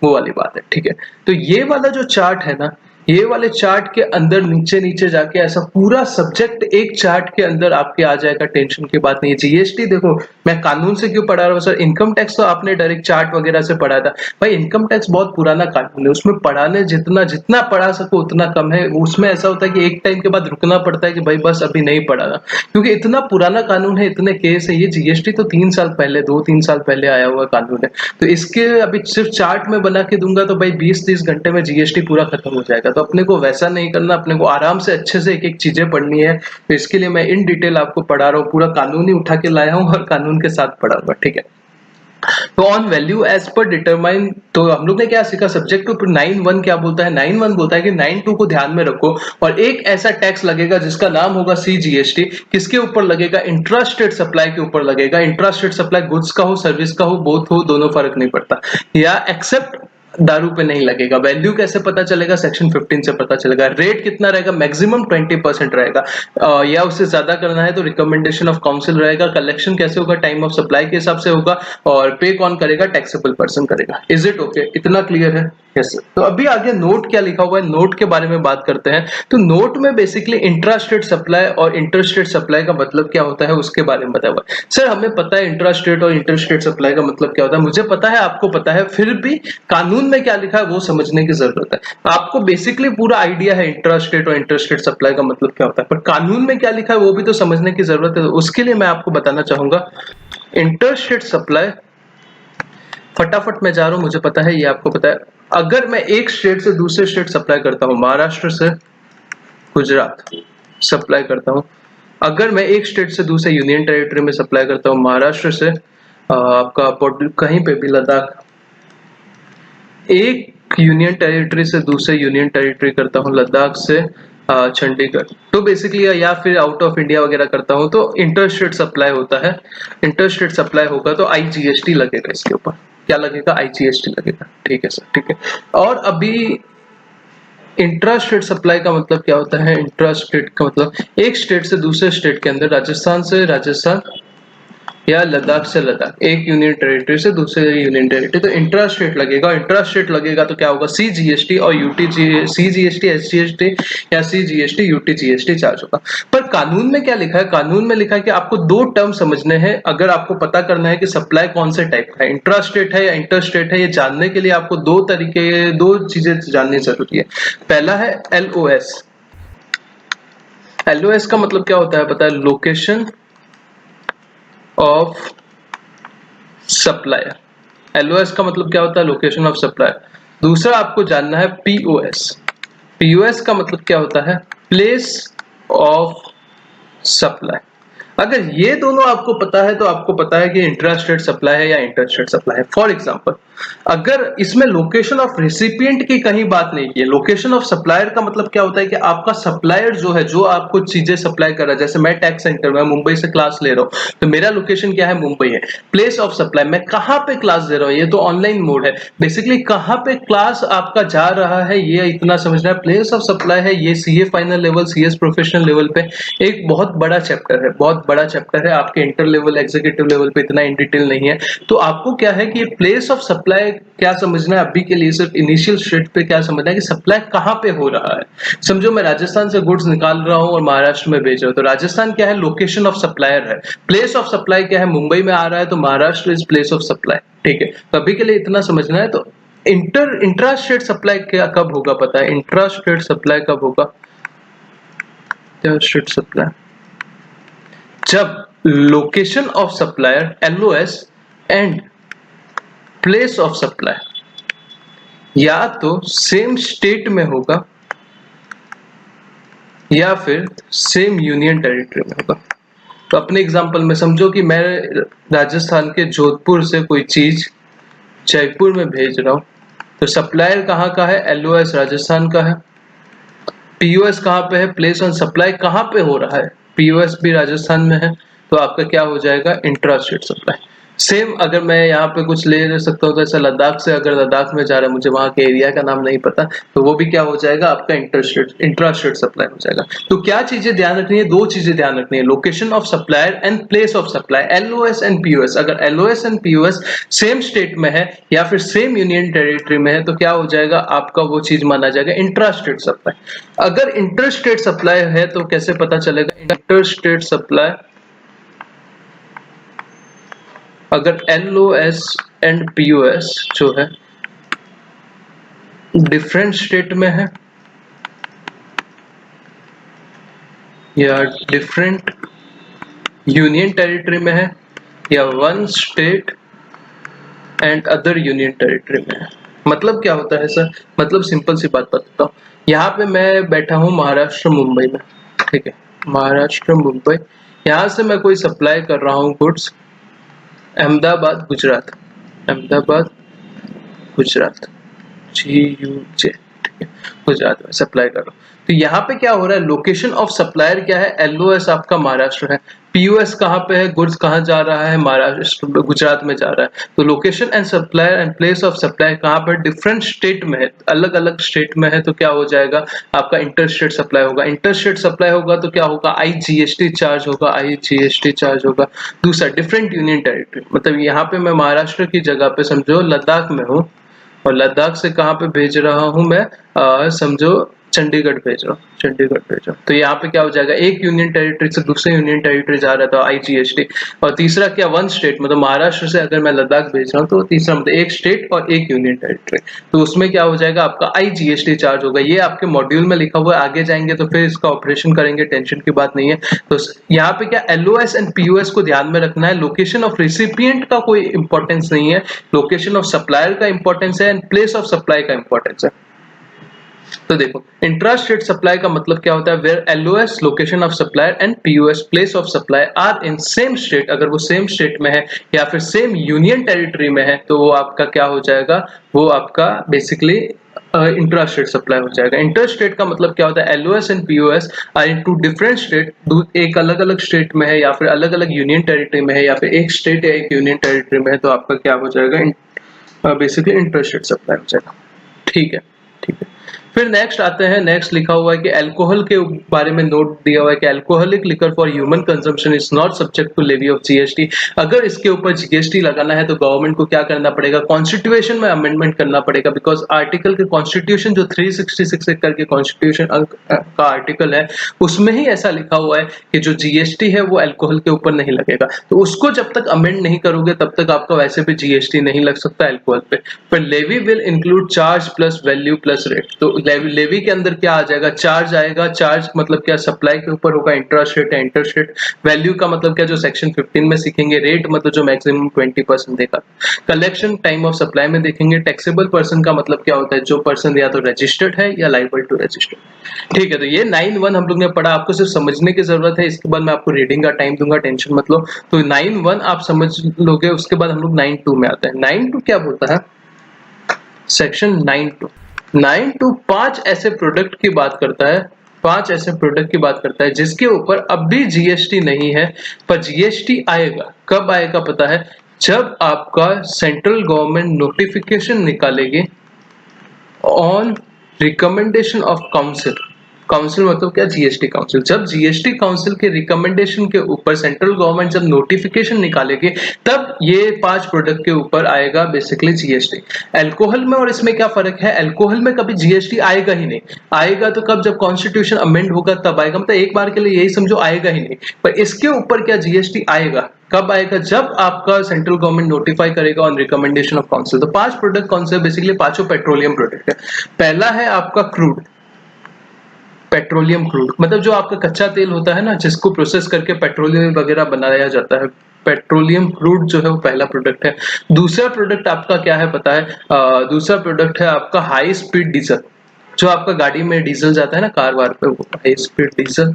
A: वो वाली बात है, ठीक है। तो ये वाला जो चार्ट है ना, ये वाले चार्ट के अंदर नीचे नीचे जाके ऐसा पूरा सब्जेक्ट एक चार्ट के अंदर आपके आ जाएगा, टेंशन की बात नहीं है। जीएसटी देखो मैं कानून से क्यों पढ़ा रहा हूँ सर, इनकम टैक्स तो आपने डायरेक्ट चार्ट वगैरह से पढ़ा था भाई, इनकम टैक्स बहुत पुराना कानून है, उसमें पढ़ाने जितना जितना पढ़ा सको उतना कम है। उसमें ऐसा होता है कि एक टाइम के बाद रुकना पड़ता है कि भाई बस अभी नहीं पढ़ाना, क्योंकि इतना पुराना कानून है, इतने केस है। ये जीएसटी तो 3 साल पहले 2-3 साल पहले आया हुआ कानून है, तो इसके अभी सिर्फ चार्ट में बना के दूंगा तो भाई 20-30 घंटे में जीएसटी पूरा खत्म हो जाएगा। तो अपने को वैसा नहीं करना, अपने को आराम से अच्छे से एक एक चीजें पढ़नी है। तो इसके लिए मैं इन डिटेल आपको पढ़ा रहा हूँ, पूरा कानून ही उठा के लाया हूँ और कानून के साथ पढ़ाऊंगा, ठीक है। तो on value as per determine, तो हम लोग ने क्या सीखा, सब्जेक्ट टू 9(1) क्या बोलता है, 9(1) बोलता है कि 9(2) को ध्यान में रखो और एक ऐसा टैक्स लगेगा जिसका नाम होगा सीजीएसटी। किसके ऊपर लगेगा, इंट्रास्टेट सप्लाई के ऊपर लगेगा। इंट्रास्टेट सप्लाई गुड्स का हो सर्विस का हो बोथ हो, दोनों फर्क नहीं पड़ता, या एक्सेप्ट दारू पे नहीं लगेगा। वैल्यू कैसे पता चलेगा, सेक्शन 15 से पता चलेगा। रेट कितना रहेगा, मैक्सिमम 20% रहेगा, या उससे ज्यादा करना है तो रिकमेंडेशन ऑफ काउंसिल रहेगा। कलेक्शन कैसे होगा, टाइम ऑफ सप्लाई के हिसाब से होगा, और पे कौन करेगा, टैक्सेबल पर्सन करेगा। इज इट ओके, इतना क्लियर है? Yes sir. तो अभी आगे नोट क्या लिखा हुआ है, नोट के बारे में बात करते हैं। तो नोट में बेसिकली इंट्रास्टेट सप्लाई और इंटरस्टेट सप्लाई का मतलब क्या होता है उसके बारे में बताया हुआ है। सर हमें पता है इंट्रास्टेट और इंटरस्टेट सप्लाई का मतलब क्या होता है, मुझे पता है, आपको पता है, फिर भी कानून में क्या लिखा है वो समझने की जरूरत है। आपको बेसिकली पूरा आइडिया है इंट्रास्टेट और इंटरस्टेट सप्लाई का मतलब क्या होता है, पर कानून में क्या लिखा है वो भी तो समझने की जरूरत है। उसके लिए मैं आपको बताना चाहूंगा, इंटरस्टेट सप्लाई, फटाफट मैं जा रहा हूं, मुझे पता है ये आपको पता है। अगर मैं एक स्टेट से दूसरे स्टेट सप्लाई करता हूं, महाराष्ट्र से गुजरात सप्लाई करता हूं, अगर मैं एक स्टेट से दूसरे यूनियन टेरिटरी में सप्लाई करता हूं, महाराष्ट्र से आपका कहीं पे भी लद्दाख, एक यूनियन टेरिटरी से दूसरे यूनियन टेरिटरी करता हूं, लद्दाख से चंडीगढ़, तो बेसिकली या फिर आउट ऑफ इंडिया वगैरह करता हूं, तो इंटरस्टेट सप्लाई होता है। इंटरस्टेट सप्लाई होगा तो आईजीएसटी लगेगा, इसके ऊपर क्या लगेगा, आईजीएसटी लगेगा, ठीक है सर, ठीक है। और अभी इंट्रास्टेट सप्लाई का मतलब क्या होता है, इंट्रास्टेट का मतलब एक स्टेट से दूसरे स्टेट के अंदर, राजस्थान से राजस्थान या लद्दाख से लद्दाख, एक यूनियन टेरिटरी से दूसरे यूनियन टेरिटरी, तो इंट्रास्टेट लगेगा। इंट्रास्टेट लगेगा तो क्या होगा, सीजीएसटी और यूटीजी, सीजीएसटी एसजीएसटी या सीजीएसटी यूटीजीएसटी चार्ज होगा। पर कानून में क्या लिखा है, कानून में लिखा है कि आपको दो टर्म समझने हैं अगर आपको पता करना है कि सप्लाई कौन से टाइप का है, इंट्रास्टेट है या इंटरस्टेट है। ये जानने के लिए आपको दो चीजें जाननी जरूरी है। पहला है एलओएस। एलओएस का मतलब क्या होता है पता है, लोकेशन ऑफ सप्लायर। एलओएस का मतलब क्या होता है, लोकेशन ऑफ सप्लायर। दूसरा आपको जानना है पीओएस। पीओएस का मतलब क्या होता है, प्लेस ऑफ सप्लाई। अगर ये दोनों आपको पता है तो आपको पता है कि इंट्रास्टेट सप्लाई है या इंटरस्टेट सप्लाई है। फॉर एग्जांपल, अगर इसमें लोकेशन ऑफ रेसिपिएंट की कहीं बात नहीं की है, लोकेशन ऑफ सप्लायर का मतलब क्या होता है कि आपका सप्लायर जो है, जो आपको चीजें सप्लाई कर रहा है, जैसे मैं टैक्स सेंटर में मुंबई से क्लास ले रहा हूँ तो मेरा लोकेशन क्या है, मुंबई है। प्लेस ऑफ सप्लाई, मैं कहाँ पे क्लास दे रहा हूँ, ये तो ऑनलाइन मोड है, बेसिकली कहाँ पे क्लास आपका जा रहा है ये इतना समझना है। प्लेस ऑफ सप्लाई है, ये CA final level, CS professional level पे एक बहुत बड़ा चैप्टर है, बहुत बड़ा चैप्टर है। आपके इंटर लेवल एग्जीक्यूटिव लेवल पे इतना इन डिटेल नहीं है। तो आपको क्या है कि ये प्लेस ऑफ सप्लाई क्या समझना है, अभी के लिए सिर्फ इनिशियल स्टेज पे क्या समझना है कि सप्लाई कहाँ पे हो रहा है। समझो मैं राजस्थान से गुड्स निकाल रहा हूँ और महाराष्ट्र में बेच रहा हूँ, तो राजस्थान क्या है, लोकेशन ऑफ सप्लायर है। प्लेस ऑफ सप्लाई क्या है, मुंबई में आ रहा है तो Maharashtra is place of supply, ठीक है। तो अभी के लिए इतना समझना है। तो इंट्रास्टेट सप्लाई क्या कब होगा पता है, इंट्रास्टेट सप्लाई कब होगा, इंट्रास्टेट सप्लाई जब location of supplier LOS and place of supply या तो सेम स्टेट में होगा या फिर सेम यूनियन टेरिटरी में होगा। तो अपने एग्जांपल में समझो कि मैं राजस्थान के जोधपुर से कोई चीज जयपुर में भेज रहा हूं, तो सप्लायर कहाँ का है, एलओएस राजस्थान का है। पीओएस कहाँ पे है, प्लेस ऑन सप्लाई कहाँ पे हो रहा है, पीओएस भी राजस्थान में है, तो आपका क्या हो जाएगा, इंट्रास्टेट सप्लाई। सेम अगर मैं यहाँ पे कुछ ले सकता हूँ तो ऐसा लद्दाख से, अगर लद्दाख में जा रहा है, मुझे वहाँ के एरिया का नाम नहीं पता, तो वो भी क्या हो जाएगा, आपका इंट्रा स्टेट सप्लाई हो जाएगा। तो क्या चीजें ध्यान रखनी है, दो चीजें ध्यान रखनी है, location of supplier and place of supply, LOS and POS. अगर LOS and POS same state में है या फिर सेम यूनियन टेरिटरी में है तो क्या हो जाएगा, आपका वो चीज माना जाएगा इंट्रा स्टेट सप्लाई। अगर इंटर स्टेट सप्लाई है तो कैसे पता चलेगा, इंटर स्टेट सप्लाई अगर LOS एंड POS जो है डिफरेंट स्टेट में है या डिफरेंट यूनियन टेरिटरी में है या one state and other union territory में है। मतलब क्या होता है सर, मतलब सिंपल सी बात बताता हूँ। यहाँ पे मैं बैठा हूँ महाराष्ट्र मुंबई में, ठीक है, महाराष्ट्र मुंबई, यहाँ से मैं कोई सप्लाई कर रहा हूँ गुड्स अहमदाबाद गुजरात, अहमदाबाद गुजरात, GUJ, ठीक है, गुजरात में सप्लाई कर रहा हूँ। तो यहाँ पे क्या हो रहा है, लोकेशन ऑफ सप्लायर क्या है, LOS आपका महाराष्ट्र है, POS कहाँ पे है, गुड्स कहाँ जा रहा है, महाराष्ट्र गुजरात में जा रहा है। तो location and supplier and place of supply कहाँ पर, डिफरेंट स्टेट में है, अलग अलग स्टेट में है, तो क्या हो जाएगा, आपका इंटर स्टेट सप्लाई होगा। इंटर स्टेट सप्लाई होगा तो क्या होगा, IGST चार्ज होगा, IGST चार्ज होगा। दूसरा डिफरेंट यूनियन टेरिटरी, मतलब यहाँ पे मैं महाराष्ट्र की जगह पे समझो लद्दाख में हूँ और लद्दाख से कहाँ पे भेज रहा हूँ मैं, समझो चंडीगढ़ भेज रहा हूँ, चंडीगढ़ भेज रहा हूँ। तो यहाँ पे क्या हो जाएगा, एक यूनियन टेरिटरी से दूसरे यूनियन टेरिटरी जा रहा था IGST। और तीसरा क्या, वन स्टेट, मतलब महाराष्ट्र से अगर मैं लद्दाख भेज रहा हूँ तो तीसरा मतलब एक स्टेट और एक यूनियन टेरिटरी, तो उसमें क्या हो जाएगा, आपका IGST चार्ज होगा। ये आपके मॉड्यूल में लिखा हुआ है, आगे जाएंगे तो फिर इसका ऑपरेशन करेंगे, टेंशन की बात नहीं है। तो यहाँ पे क्या, LOS एंड POS को ध्यान में रखना है, लोकेशन ऑफ रिसिपिएंट का कोई इंपॉर्टेंस नहीं है, लोकेशन ऑफ सप्लायर का इंपॉर्टेंस है एंड प्लेस ऑफ सप्लाई का इंपॉर्टेंस है। तो देखो इंट्रा स्टेट सप्लाई का मतलब क्या होता है, where LOS location of supplier and POS place of supply are in same state, अगर वो सेम स्टेट में है या फिर सेम यूनियन टेरिटरी में है तो वो आपका क्या हो जाएगा, वो आपका बेसिकली इंट्रा स्टेट सप्लाई हो जाएगा। इंटर स्टेट का मतलब क्या होता है, LOS and POS are in two different state, एक अलग अलग स्टेट में है या फिर अलग अलग यूनियन टेरिटरी में है या फिर एक स्टेट या एक यूनियन टेरिटरी में है, तो आपका क्या हो जाएगा, बेसिकली इंटर स्टेट सप्लाई हो जाएगा। ठीक है, ठीक है। फिर नेक्स्ट आते हैं, नेक्स्ट लिखा हुआ है कि अल्कोहल के बारे में नोट दिया हुआ है कि alcoholic liquor for human consumption is not subject to levy of GST। अगर इसके ऊपर GST लगाना है तो गवर्नमेंट को क्या करना पड़ेगा, कॉन्स्टिट्यूशन में अमेंडमेंट करना पड़ेगा, बिकॉज आर्टिकल के कॉन्स्टिट्यूशन जो 366 करके कॉन्स्टिट्यूशन का आर्टिकल है उसमें ही ऐसा लिखा हुआ है कि जो GST है वो अल्कोहल के ऊपर नहीं लगेगा। तो उसको जब तक अमेंड नहीं करोगे तब तक आपका वैसे भी GST नहीं लग सकता अल्कोहल पे। पर levy will include charge plus value plus rate. तो लेवी के अंदर क्या आ जाएगा, चार्ज आएगा, चार्ज मतलब क्या, सप्लाई के ऊपर होगा, इंट्रा स्टेट है, इंटर स्टेट। वैल्यू का मतलब क्या, जो सेक्शन 15 में सीखेंगे, रेट मतलब जो मैक्सिमम 20% देगा। कलेक्शन टाइम ऑफ सप्लाई में देखेंगे। टैक्सेबल पर्सन का मतलब क्या होता है, जो पर्सन या तो रजिस्टर्ड है या लाइबल टू रजिस्टर्ड। ठीक है, तो ये 9(1) हम लोग ने पढ़ा, आपको सिर्फ समझने की जरूरत है, इसके बाद मैं आपको रीडिंग का टाइम दूंगा, टेंशन मत लो। तो 9(1) आप समझ लोगे, उसके बाद हम लोग 9(2) में आते हैं। 9(2) क्या होता है, सेक्शन 9(2) 5 ऐसे प्रोडक्ट की बात करता है, 5 ऐसे प्रोडक्ट की बात करता है जिसके ऊपर अब भी GST नहीं है, पर GST आएगा। कब आएगा पता है, जब आपका सेंट्रल गवर्नमेंट नोटिफिकेशन निकालेगी on recommendation of council. Council मतलब क्या, GST काउंसिल। जब GST काउंसिल के रिकमेंडेशन के ऊपर सेंट्रल गवर्नमेंट जब नोटिफिकेशन निकालेगी तब ये 5 प्रोडक्ट के ऊपर आएगा बेसिकली GST। अल्कोहल में और इसमें क्या फर्क है, अल्कोहल में कभी GST आएगा ही नहीं, आएगा तो कब, जब कॉन्स्टिट्यूशन अमेंड होगा तब आएगा, मतलब एक बार के लिए यही समझो आएगा ही नहीं। पर इसके ऊपर क्या GST आएगा, कब आएगा, जब आपका सेंट्रल गवर्नमेंट नोटिफाई करेगा ऑन रिकमेंडेशन ऑफ काउंसिल। तो 5 प्रोडक्ट कौन से, बेसिकली पांचों पेट्रोलियम प्रोडक्ट है। पहला है आपका क्रूड, पेट्रोलियम क्रूड मतलब जो आपका कच्चा तेल होता है ना, जिसको प्रोसेस करके पेट्रोलियम वगैरह बनाया जाता है, पेट्रोलियम क्रूड जो है वो पहला प्रोडक्ट है। दूसरा प्रोडक्ट आपका क्या है पता है, दूसरा प्रोडक्ट है आपका हाई स्पीड डीजल, जो आपका गाड़ी में डीजल जाता है ना कार वार पे, वो हाई स्पीड डीजल।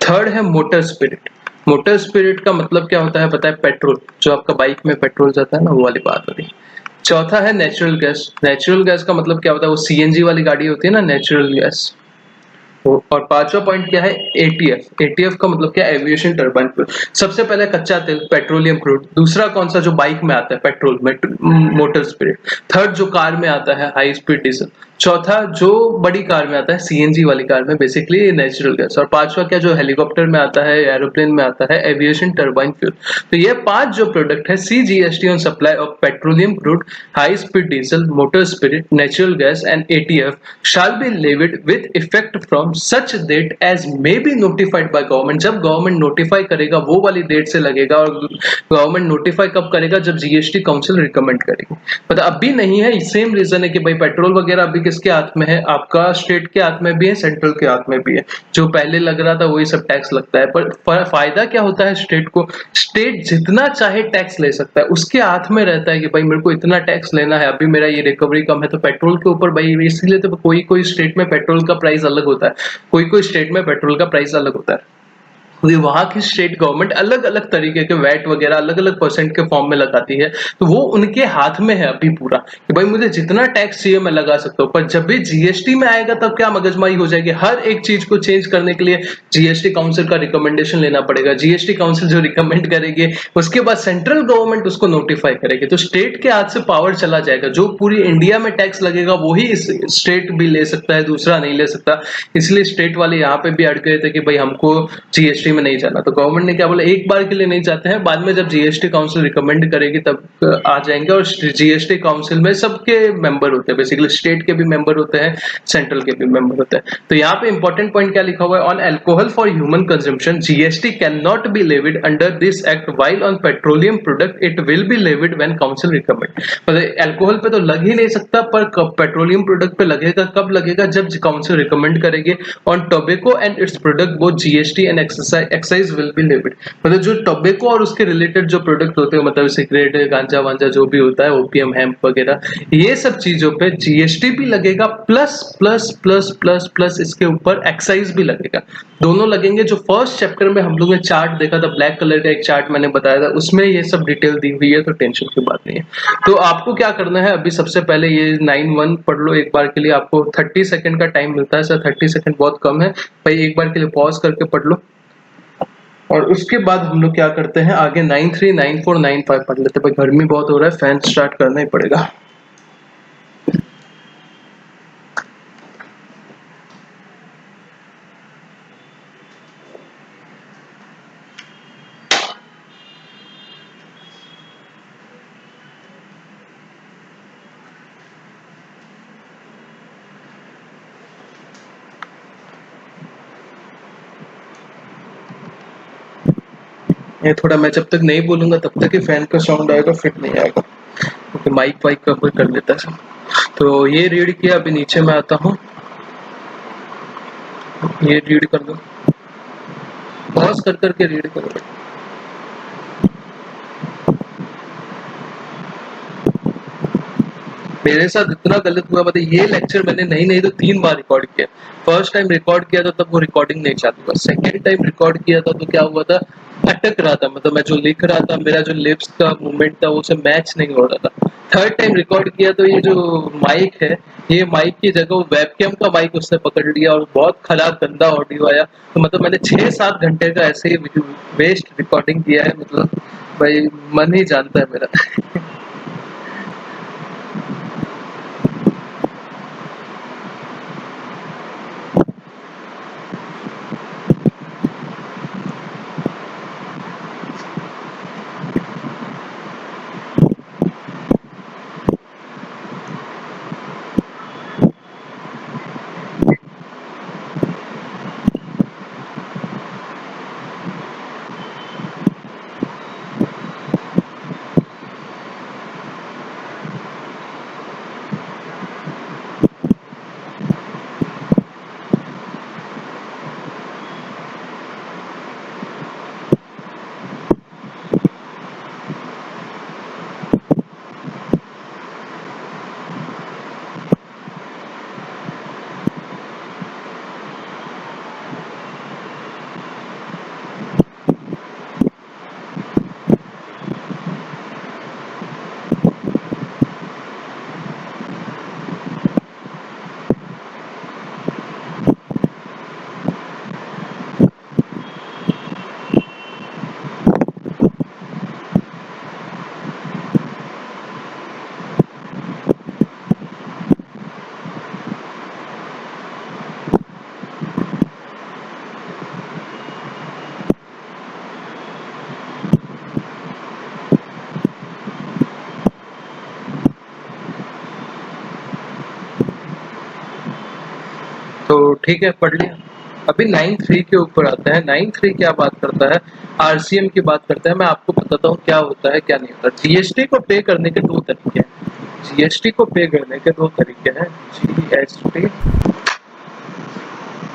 A: थर्ड है मोटर स्पिरिट। मोटर स्पिरिट का मतलब क्या होता है पता है, पेट्रोल, जो आपका बाइक में पेट्रोल जाता है ना, वो वाली बात हो रही है। चौथा है नेचुरल गैस। नेचुरल गैस का मतलब क्या होता है, वो CNG वाली गाड़ी होती है ना, नेचुरल गैस, और पांचवा पॉइंट क्या है, एटीएफ। एटीएफ का मतलब क्या है, एविएशन टर्बाइन फ्यूल। सबसे पहले कच्चा तेल पेट्रोलियम क्रूड, दूसरा कौन सा जो बाइक में आता है पेट्रोल मोटर स्पिरिट, थर्ड जो कार में आता है हाई स्पीड डीजल, चौथा जो बड़ी कार में आता है सीएनजी वाली कार में बेसिकली नेचुरल गैस, और पांचवा क्या जो हेलीकॉप्टर में आता है एरोप्लेन में आता है एविएशन टर्बाइन फ्यूल। तो ये पांच जो प्रोडक्ट है CGST on supply of petroleum crude, high speed diesel, motor spirit, natural gas and ETF shall be levied with effect from such date as may be notified by government। जब government notify करेगा वो वाली date से लगेगा, और government notify कब करेगा, जब जीएसटी काउंसिल रिकमेंड करेगी। मतलब अभी नहीं है, सेम रीजन है कि भाई पेट्रोल वगैरह अभी किसके हाथ में है, आपका स्टेट के हाथ में भी है, सेंट्रल के हाथ में भी है। जो पहले लग रहा था वही सब टैक्स लगता है, पर फायदा क्या होता है स्टेट को, स्टेट जितना चाहे टैक्स ले सकता है, उसके हाथ में रहता है कि भाई मेरे को इतना टैक्स लेना है, अभी मेरा ये रिकवरी कम है तो पेट्रोल के ऊपर भाई, इसलिए तो कोई कोई स्टेट में पेट्रोल का प्राइस अलग होता है, कोई कोई स्टेट में पेट्रोल का प्राइस अलग होता है। वहां की स्टेट गवर्नमेंट अलग अलग तरीके के वैट वगैरह अलग अलग परसेंट के फॉर्म में लगाती है, तो वो उनके हाथ में है अभी पूरा कि भाई मुझे जितना टैक्स चाहिए मैं लगा सकता हूँ। पर जब भी जीएसटी में आएगा तब क्या मगजमारी हो जाएगी, हर एक चीज को चेंज करने के लिए जीएसटी काउंसिल का रिकमेंडेशन लेना पड़ेगा, जीएसटी काउंसिल जो रिकमेंड करेगी उसके बाद सेंट्रल गवर्नमेंट उसको नोटिफाई करेगी, तो स्टेट के हाथ से पावर चला जाएगा। जो पूरी इंडिया में टैक्स लगेगा वही स्टेट भी ले सकता है, दूसरा नहीं ले सकता। इसलिए स्टेट वाले यहाँ पे भी अड़ गए थे कि भाई हमको जीएसटी में नहीं जाना, तो गवर्नमेंट ने क्या बोला, एक बार के लिए नहीं जाते हैं, बाद में जब जीएसटी काउंसिल रिकमेंड करेगी तब आ जाएंगे। और जीएसटी काउंसिल में सबके मेंबर होते हैं, बेसिकली स्टेट के भी मेंबर होते हैं, सेंट्रल के भी मेंबर होते हैं। तो यहाँ पे इंपॉर्टेंट पॉइंट क्या लिखा हुआ है, on alcohol for human consumption GST can not be levied under this act, while on petroleum product it will be levied when council recommend. मतलब एल्कोहल पे तो लग ही नहीं सकता, पर पेट्रोलियम प्रोडक्ट पे लगेगा, कब लगेगा, जब काउंसिल रिकमेंड करेगी। On tobacco and it's product both GST and excise will be levied. मतलब जो टोबैको और उसके रिलेटेड जो प्रोडक्ट होते हैं, मतलब सिगरेट गांजा वांजा जो भी होता है, ओपीएम हेम्प वगैरह, ये सब चीजों पे जीएसटी भी लगेगा, plus plus plus plus plus इसके ऊपर एक्साइज भी लगेगा, दोनों लगेंगे। जो फर्स्ट चैप्टर में हम लोग ने चार्ट देखा था, ब्लैक कलर का एक चार्ट मैंने बताया था, उसमें ये सब डिटेल दी हुई है, तो टेंशन की बात नहीं है। तो आपको क्या करना है, अभी सबसे पहले ये 9(1) पढ़ लो एक बार के लिए, आपको 30 सेकंड का टाइम मिलता है सर, 30 सेकंड बहुत कम है भाई, एक बार के लिए पॉज करके पढ़ लो। और उसके बाद हम लोग क्या करते हैं, आगे 9(3), 9(4), 9(5) पढ़ लेते हैं। भाई गर्मी बहुत हो रहा है, फैन स्टार्ट करना ही पड़ेगा। ये थोड़ा मैं जब तक नहीं बोलूंगा तब तक ही फैन का साउंड आएगा, फिर नहीं आएगा, क्योंकि माइक वाइक का कोई कर लेता है। तो ये रीड किया, अभी नीचे मैं आता हूँ, ये रीड कर दो, पॉज कर करके रीड करो। मेरे साथ इतना गलत हुआ, मतलब ये लेक्चर मैंने नहीं तो 3 बार रिकॉर्ड किया। फर्स्ट टाइम रिकॉर्ड किया था तब वो रिकॉर्डिंग नहीं चालू हुआ, सेकेंड टाइम रिकॉर्ड किया था तो क्या हुआ था, अटक रहा था, मतलब मैं जो लिख रहा था, मेरा जो लिप्स का मूवमेंट था वो सब मैच नहीं हो रहा था। थर्ड टाइम रिकॉर्ड किया तो ये जो माइक है, ये माइक की जगह वो वेबकैम का माइक उसने पकड़ लिया और बहुत खराब गंदा ऑडियो आया। तो मतलब मैंने 6-7 घंटे का ऐसे ही वेस्ट रिकॉर्डिंग किया है, मतलब भाई मन ही जानता है मेरा। तो ठीक है, पढ़ लिया। अभी 9.3 के ऊपर आता है। 9.3 क्या बात करता है, आरसीएम की बात करता है। मैं आपको बताता हूँ क्या होता है क्या नहीं होता। जीएसटी को पे करने के दो तरीके हैं। जीएसटी को पे करने के दो तरीके हैं। जीएसटी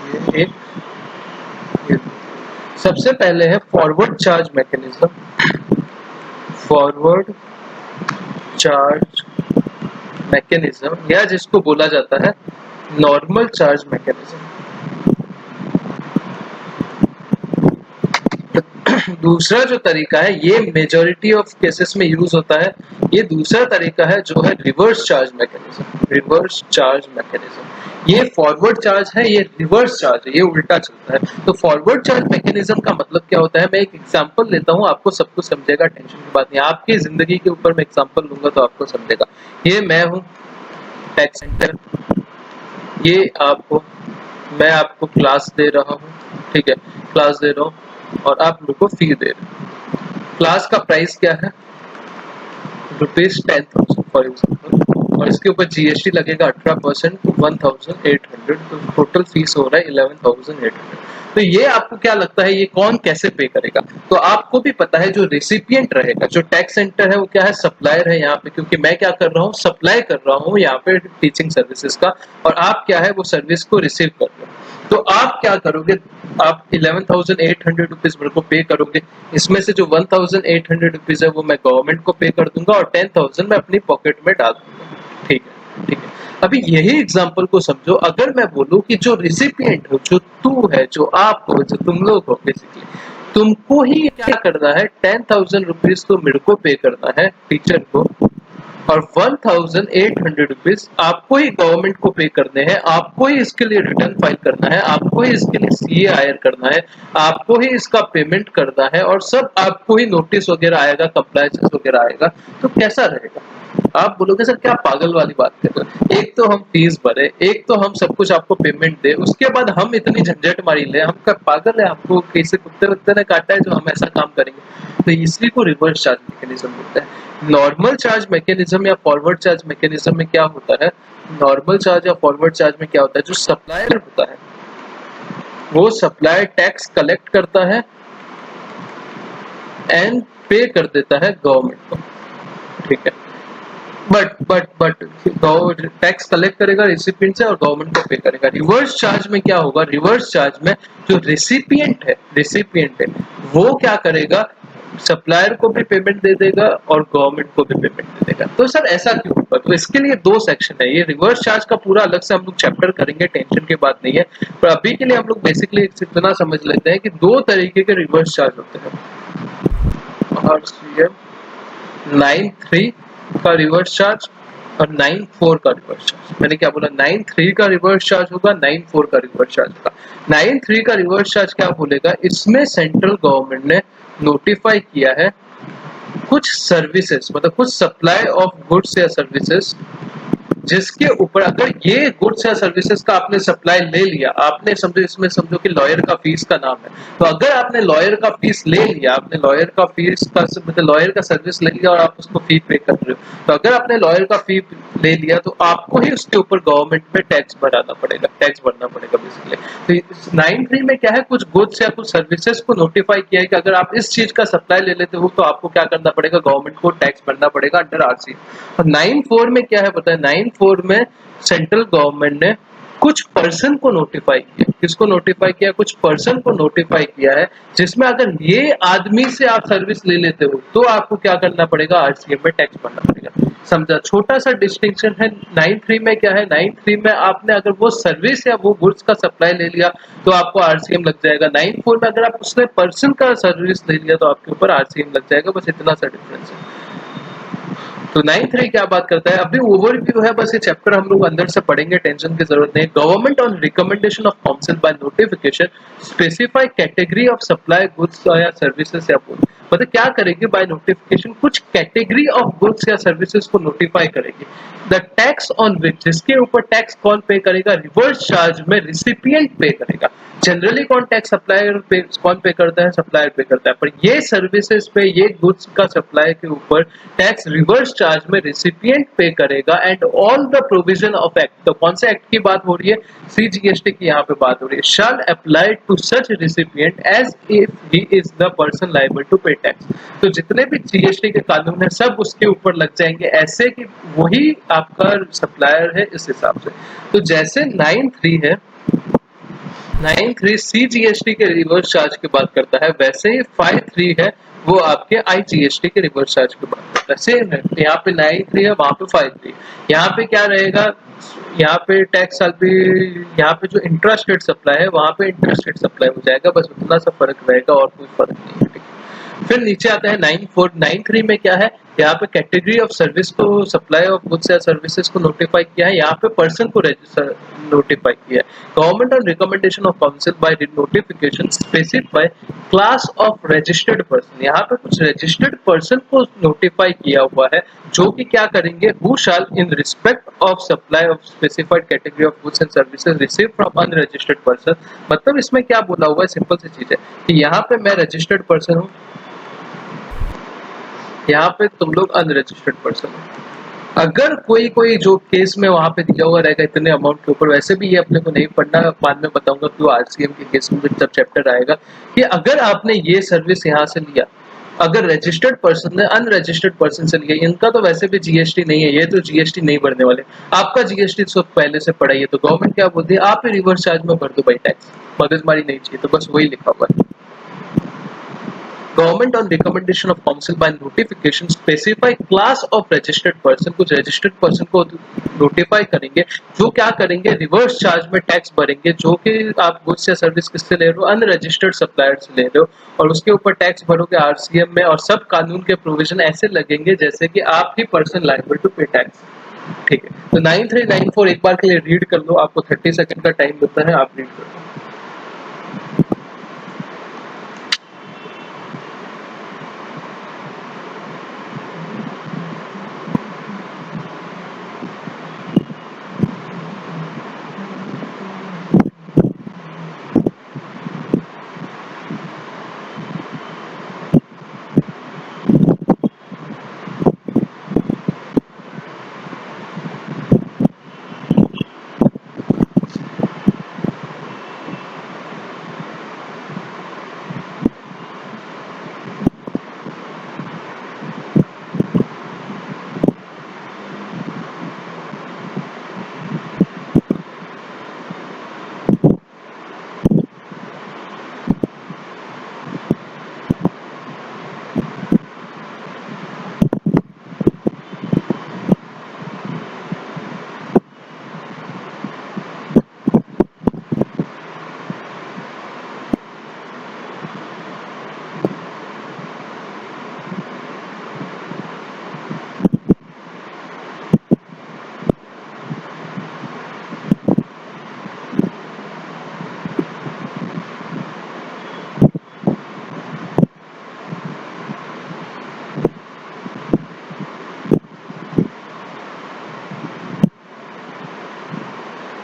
A: ये एक, ये सबसे पहले है forward charge mechanism. Forward charge mechanism या जिसको बोला जाता है नॉर्मल चार्ज मैकेनिज्म। दूसरा जो तरीका है ये मेजॉरिटी ऑफ केसेस में यूज होता है। ये दूसरा तरीका है जो है reverse charge mechanism. Reverse charge mechanism, ये फॉरवर्ड चार्ज है, ये रिवर्स चार्ज है, ये उल्टा चलता है। तो फॉरवर्ड चार्ज मैकेनिज्म का मतलब क्या होता है, मैं एक एग्जांपल लेता हूँ, आपको सब कुछ समझेगा, टेंशन की बात नहीं। आपकी जिंदगी के ऊपर मैं एग्जांपल लूंगा तो आपको समझेगा। ये मैं हूँ टैक्स सेंटर, ये आपको, मैं आपको क्लास दे रहा हूँ, ठीक है, क्लास दे रहा हूँ और आप लोग को फी दे रहे हैं। क्लास का प्राइस क्या है, ₹10,000 फॉर एग्जाम्पल, और इसके ऊपर जीएसटी लगेगा 18% तो 1,800, तो टोटल फीस हो रहा है 11,800। तो ये आपको क्या लगता है ये कौन कैसे पे करेगा? तो आपको भी पता है जो रेसिपिएंट रहेगा, जो टैक्स सेंटर है वो क्या है, सप्लायर है यहाँ पे, क्योंकि मैं क्या कर रहा हूँ, सप्लाई कर रहा हूँ यहाँ पे टीचिंग सर्विसेज का, और आप क्या है वो सर्विस को रिसीव कर रहे हो। तो आप क्या करोगे, आप 11,800 रुपीज मेरे को पे करोगे, इसमें से जो 1,800 रुपीज है वो मैं गवर्नमेंट को पे कर दूंगा और 10,000 मैं अपनी पॉकेट में डाल दूंगा। ठीक है, ठीक है। अभी यही एग्जांपल को समझो, अगर मैं बोलूं कि जो रिसिपिएंट हो, जो तू है, जो आप हो, जो तुम लोग हो, बेसिकली तुमको ही क्या करना है, 10,000 रुपीज तो मेरे को पे करना है टीचर को, और 1,800 रुपीज आपको ही गवर्नमेंट को पे करने हैं, आपको ही इसके लिए रिटर्न फाइल करना है, आपको ही इसके लिए सीए हायर करना है, आपको ही इसका पेमेंट करना है, और सब आपको ही नोटिस वगैरह आएगा, कंप्लायंस वगैरह आएगा। तो कैसा रहेगा? आप बोलोगे सर क्या पागल वाली बात कर रहे हो, एक तो हम फीस भरे, एक तो हम सब कुछ आपको पेमेंट दे, उसके बाद हम इतनी झंझट मारी ले, हम क्या पागल है, आपको किसी कुत्ते वत्ते ने काटा है जो हम ऐसा काम करेंगे? तो इसलिए को रिवर्स चार्ज मैकेनिज्म बोलते हैं। नॉर्मल चार्ज मैकेनिज्म या फॉरवर्ड चार्ज मैकेनिज्म में क्या होता है, नॉर्मल चार्ज या फॉरवर्ड चार्ज में क्या होता है, जो सप्लायर होता है वो सप्लायर टैक्स कलेक्ट करता है एंड पे कर देता है गवर्नमेंट को, ठीक है। बट टैक्स कलेक्ट करेगा रेसिपिएंट से और गवर्नमेंट को पे करेगा। रिवर्स चार्ज में क्या होगा, रिवर्स चार्ज में जो रेसिपिएंट है वो क्या करेगा, सप्लायर को भी पेमेंट दे देगा और गवर्नमेंट को भी पेमेंट दे देगा। तो सर ऐसा क्यों होगा? तो इसके लिए दो सेक्शन है। ये रिवर्स चार्ज का पूरा अलग से हम लोग चैप्टर करेंगे, टेंशन की बात नहीं है, पर अभी के लिए हम लोग बेसिकली इतना समझ लेते हैं कि दो तरीके के रिवर्स चार्ज होते हैं। आरसीएम 9.3 का रिवर्स चार्ज और 9.4 का रिवर्स चार्ज। मैंने क्या बोला, 9.3 का रिवर्स चार्ज होगा, 9.4 का रिवर्स चार्ज होगा। 9.3 का रिवर्स चार्ज क्या बोलेगा, इसमें सेंट्रल गवर्नमेंट ने नोटिफाई किया है कुछ सर्विसेज, मतलब कुछ सप्लाई ऑफ गुड्स या सर्विसेज, जिसके ऊपर अगर ये गुड्स या सर्विसेज का आपने सप्लाई ले लिया, आपने समझो इसमें समझो कि लॉयर का फीस का नाम है, तो अगर आपने लॉयर का फीस ले लिया, आपने लॉयर का फीस का मतलब लॉयर का सर्विस ले लिया और आप उसको फी पे कर रहे हो, तो अगर आपने लॉयर का फी ले लिया तो आपको ही उसके ऊपर गवर्नमेंट में टैक्स भरना पड़ेगा बेसिकली। तो 9.3 में क्या है, कुछ गुड्स या कुछ सर्विसेज को नोटिफाई किया है कि अगर आप इस चीज का सप्लाई ले लेते हो तो आपको क्या करना पड़ेगा, गवर्नमेंट को टैक्स भरना पड़ेगा अंडर आरसी। और 9.4 में क्या है पता है, 9.4 में सेंट्रल गवर्नमेंट ने कुछ पर्सन को नोटिफाई किया। किसको नोटिफाई किया? कुछ पर्सन को नोटिफाई किया है, जिसमें अगर ये आदमी से आप सर्विस ले लेते हो तो आपको क्या करना पड़ेगा, आरसीएम में टैक्स भरना पड़ेगा। समझा? छोटा सा डिस्टिंक्शन है। 9.3 में क्या है, 9.3 में आपने अगर वो सर्विस या वो गुड्स का सप्लाई ले लिया तो आपको आरसीएम लग जाएगा। 9.4 में अगर आप उसने पर्सन का सर्विस ले लिया तो आपके ऊपर आरसीएम लग जाएगा। बस इतना सा डिफरेंस है। तो 9.3 क्या बात करता है, अभी ओवरव्यू है, बस ये चैप्टर हम लोग अंदर से पढ़ेंगे, टेंशन की जरूरत नहीं। Government on recommendation of council by notification specify category of supply goods या सर्विसेज या मतलब क्या करेगी, बाय नोटिफिकेशन कुछ कैटेगरी ऑफ गुड्स या सर्विसेज को नोटिफाई करेगी। द टैक्स ऑन विच, जिसके ऊपर टैक्स कौन पे करेगा, रिवर्स चार्ज में रिसिपिएंट पे करेगा। जनरली कौन टैक्स सप्लायर पे, कौन पे करता है, सप्लायर पे करता है, पर ये सर्विसेज पे, ये गुड्स का सप्लाई के ऊपर टैक्स रिवर्स चार्ज में रिसिपिएंट पे करेगा। And all the provision of act, तो कौन से एक्ट की बात हो रही है, सीजीएसटी की यहाँ पे बात हो रही है, shall apply to such recipient as if he is the person liable to pay tax. तो जितने भी जीएसटी के कानून है सब उसके ऊपर लग जाएंगे, ऐसे कि वही आपका सप्लायर है इस हिसाब से। तो जैसे 9(3) है, 9(3) सीजीएसटी के रिवर्स चार्ज की बात करता है, वैसे ही 5(3) है वो आपके आईजीएसटी के रिवर्स चार्ज की बात करता है। सेम है, यहाँ पे 9(3) है, वहां पे 5(3). यहाँ पे क्या रहेगा, यहाँ पे टैक्स भी, यहाँ पे जो इंट्रास्टेट सप्लाई है वहां पे इंट्रास्टेट सप्लाई हो जाएगा, बस उतना सा फर्क रहेगा और कोई फर्क नहीं है। फिर नीचे आता है 9(4). 9(3) में क्या है, यहाँ पे कैटेगरी ऑफ सर्विस को, सप्लाई ऑफ गुड्स या सर्विसेज को नोटिफाई किया है, यहाँ पे पर्सन को नोटिफाई किया है। Government on recommendation of council by notification specify class of registered person, यहाँ पे कुछ रजिस्टर्ड पर्सन को नोटिफाई किया हुआ है जो कि क्या करेंगे, who shall in respect of supply of specified category of goods and services receive from unregistered person. मतलब इसमें क्या बोला हुआ है, सिंपल सी चीज है कि यहाँ पे मैं रजिस्टर्ड पर्सन हूँ, यहाँ पे तुम लोग अनरजिस्टर्ड पर्सन हो। अगर कोई जो केस में वहां पे दिया हुआ रहेगा इतने अमाउंट के ऊपर, वैसे भी ये अपने को नहीं पढ़ना, बाद में बताऊंगा क्यों आरसीएम के केस में जब चैप्टर आएगा, कि अगर आपने ये सर्विस यहाँ से लिया, अगर रजिस्टर्ड पर्सन ने अनरजिस्टर्ड पर्सन से लिया, इनका तो वैसे भी जीएसटी नहीं है, ये तो जीएसटी नहीं भरने वाले, आपका जीएसटी तो पहले से पड़ा है, तो गवर्नमेंट क्या बोलती है, आप ही रिवर्स चार्ज में भर दो भाई टैक्स, मगजमारी नहीं चाहिए, तो बस वही लिखा हुआ है। Government on recommendation of council by notification specify class of registered person, कुछ रजिस्टर्ड पर्सन को नोटिफाई करेंगे जो क्या करेंगे, रिवर्स चार्ज में टैक्स भरेंगे, जो कि आप गुड्स या सर्विस किससे ले रहे हो, अनरजिस्टर्ड सप्लायर से ले रहे हो, और उसके ऊपर टैक्स भरोगे आरसीएम में, और सब कानून के प्रोविजन ऐसे लगेंगे जैसे कि आप ही person liable to pay tax. ठीक है, तो 9(3), 9(4) एक बार के लिए रीड कर लो, आपको 30 सेकंड का टाइम मिलता है, आप रीड कर लो।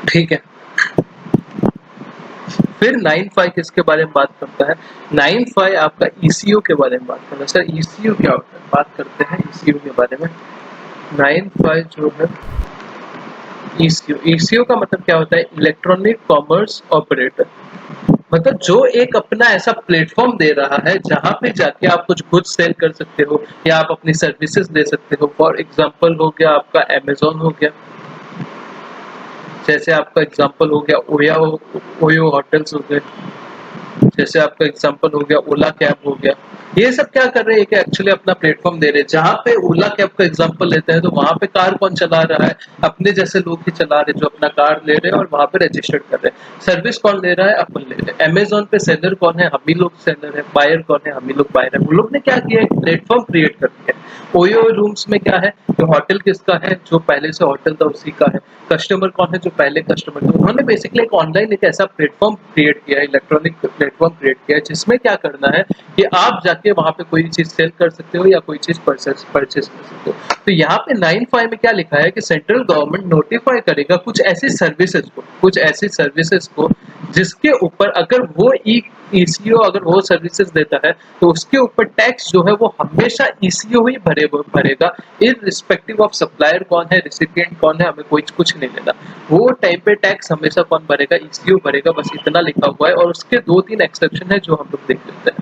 A: ठीक है, फिर 9(5) किसके बारे में बात करता है, 9(5) आपका ईसीयू के बारे में बात करता है। सर ईसीयू क्या होता है, बात करते हैं ईसीयू के बारे में। 9(5) जो है ईसीयू, ईसीयू का मतलब क्या होता है, इलेक्ट्रॉनिक कॉमर्स ऑपरेटर, मतलब जो एक अपना ऐसा प्लेटफॉर्म दे रहा है जहां पे जाके आप कुछ गुड्स सेल कर सकते हो या आप अपनी सर्विसेज दे सकते हो। फॉर एग्जांपल हो गया आपका अमेज़न हो गया, जैसे आपका एग्जांपल हो गया ओयो होटल्स हो गए, जैसे आपका एग्जांपल हो गया ओला कैब हो गया। ये सब क्या कर रहे हैं कि एक्चुअली अपना प्लेटफॉर्म दे रहे हैं। जहां पे ओला कैब का एग्जांपल लेते हैं तो वहां पे कार कौन चला रहा है, अपने जैसे लोग ही चला रहे जो अपना कार ले रहे हैं और वहां पे रजिस्टर्ड कर रहे हैं। सर्विस कौन ले रहा है, अपन ले रहे हैं। अमेज़न पे सेलर कौन है, हम ही लोग सेलर है। बायर कौन है, हम ही लोग बायर है। उन लोग ने क्या किया, एक प्लेटफॉर्म क्रिएट कर दिया ओयो रूम्स में क्या है, जो होटल किसका है, जो पहले से होटल था उसी का है। कस्टमर कौन है, जो पहले कस्टमर थे। उन्होंने बेसिकली एक ऑनलाइन एक ऐसा प्लेटफॉर्म क्रिएट किया है, इलेक्ट्रॉनिक प्लेटफॉर्म क्रिएट किया है, जिसमें क्या करना है कि आप जाके वहां पे कोई चीज सेल कर सकते हो या कोई चीज परचेस कर सकते हो। तो यहाँ पे 9(5) में क्या लिखा है कि सेंट्रल गवर्नमेंट नोटिफाई करेगा कुछ ऐसी सर्विसेज को जिसके ऊपर अगर वो ईसीओ अगर वो सर्विसेज देता है तो उसके ऊपर टैक्स जो है वो हमेशा ईसीओ ही भरेगा, इररिस्पेक्टिव ऑफ सप्लायर कौन है, रिसिपिएंट कौन है, हमें कोई कुछ नहीं लेना। वो टाइम पे टैक्स हमेशा कौन भरेगा, ईसीओ भरेगा, बस इतना लिखा हुआ है। और उसके 2-3 एक्सेप्शन है जो हम लोग देख लेते हैं।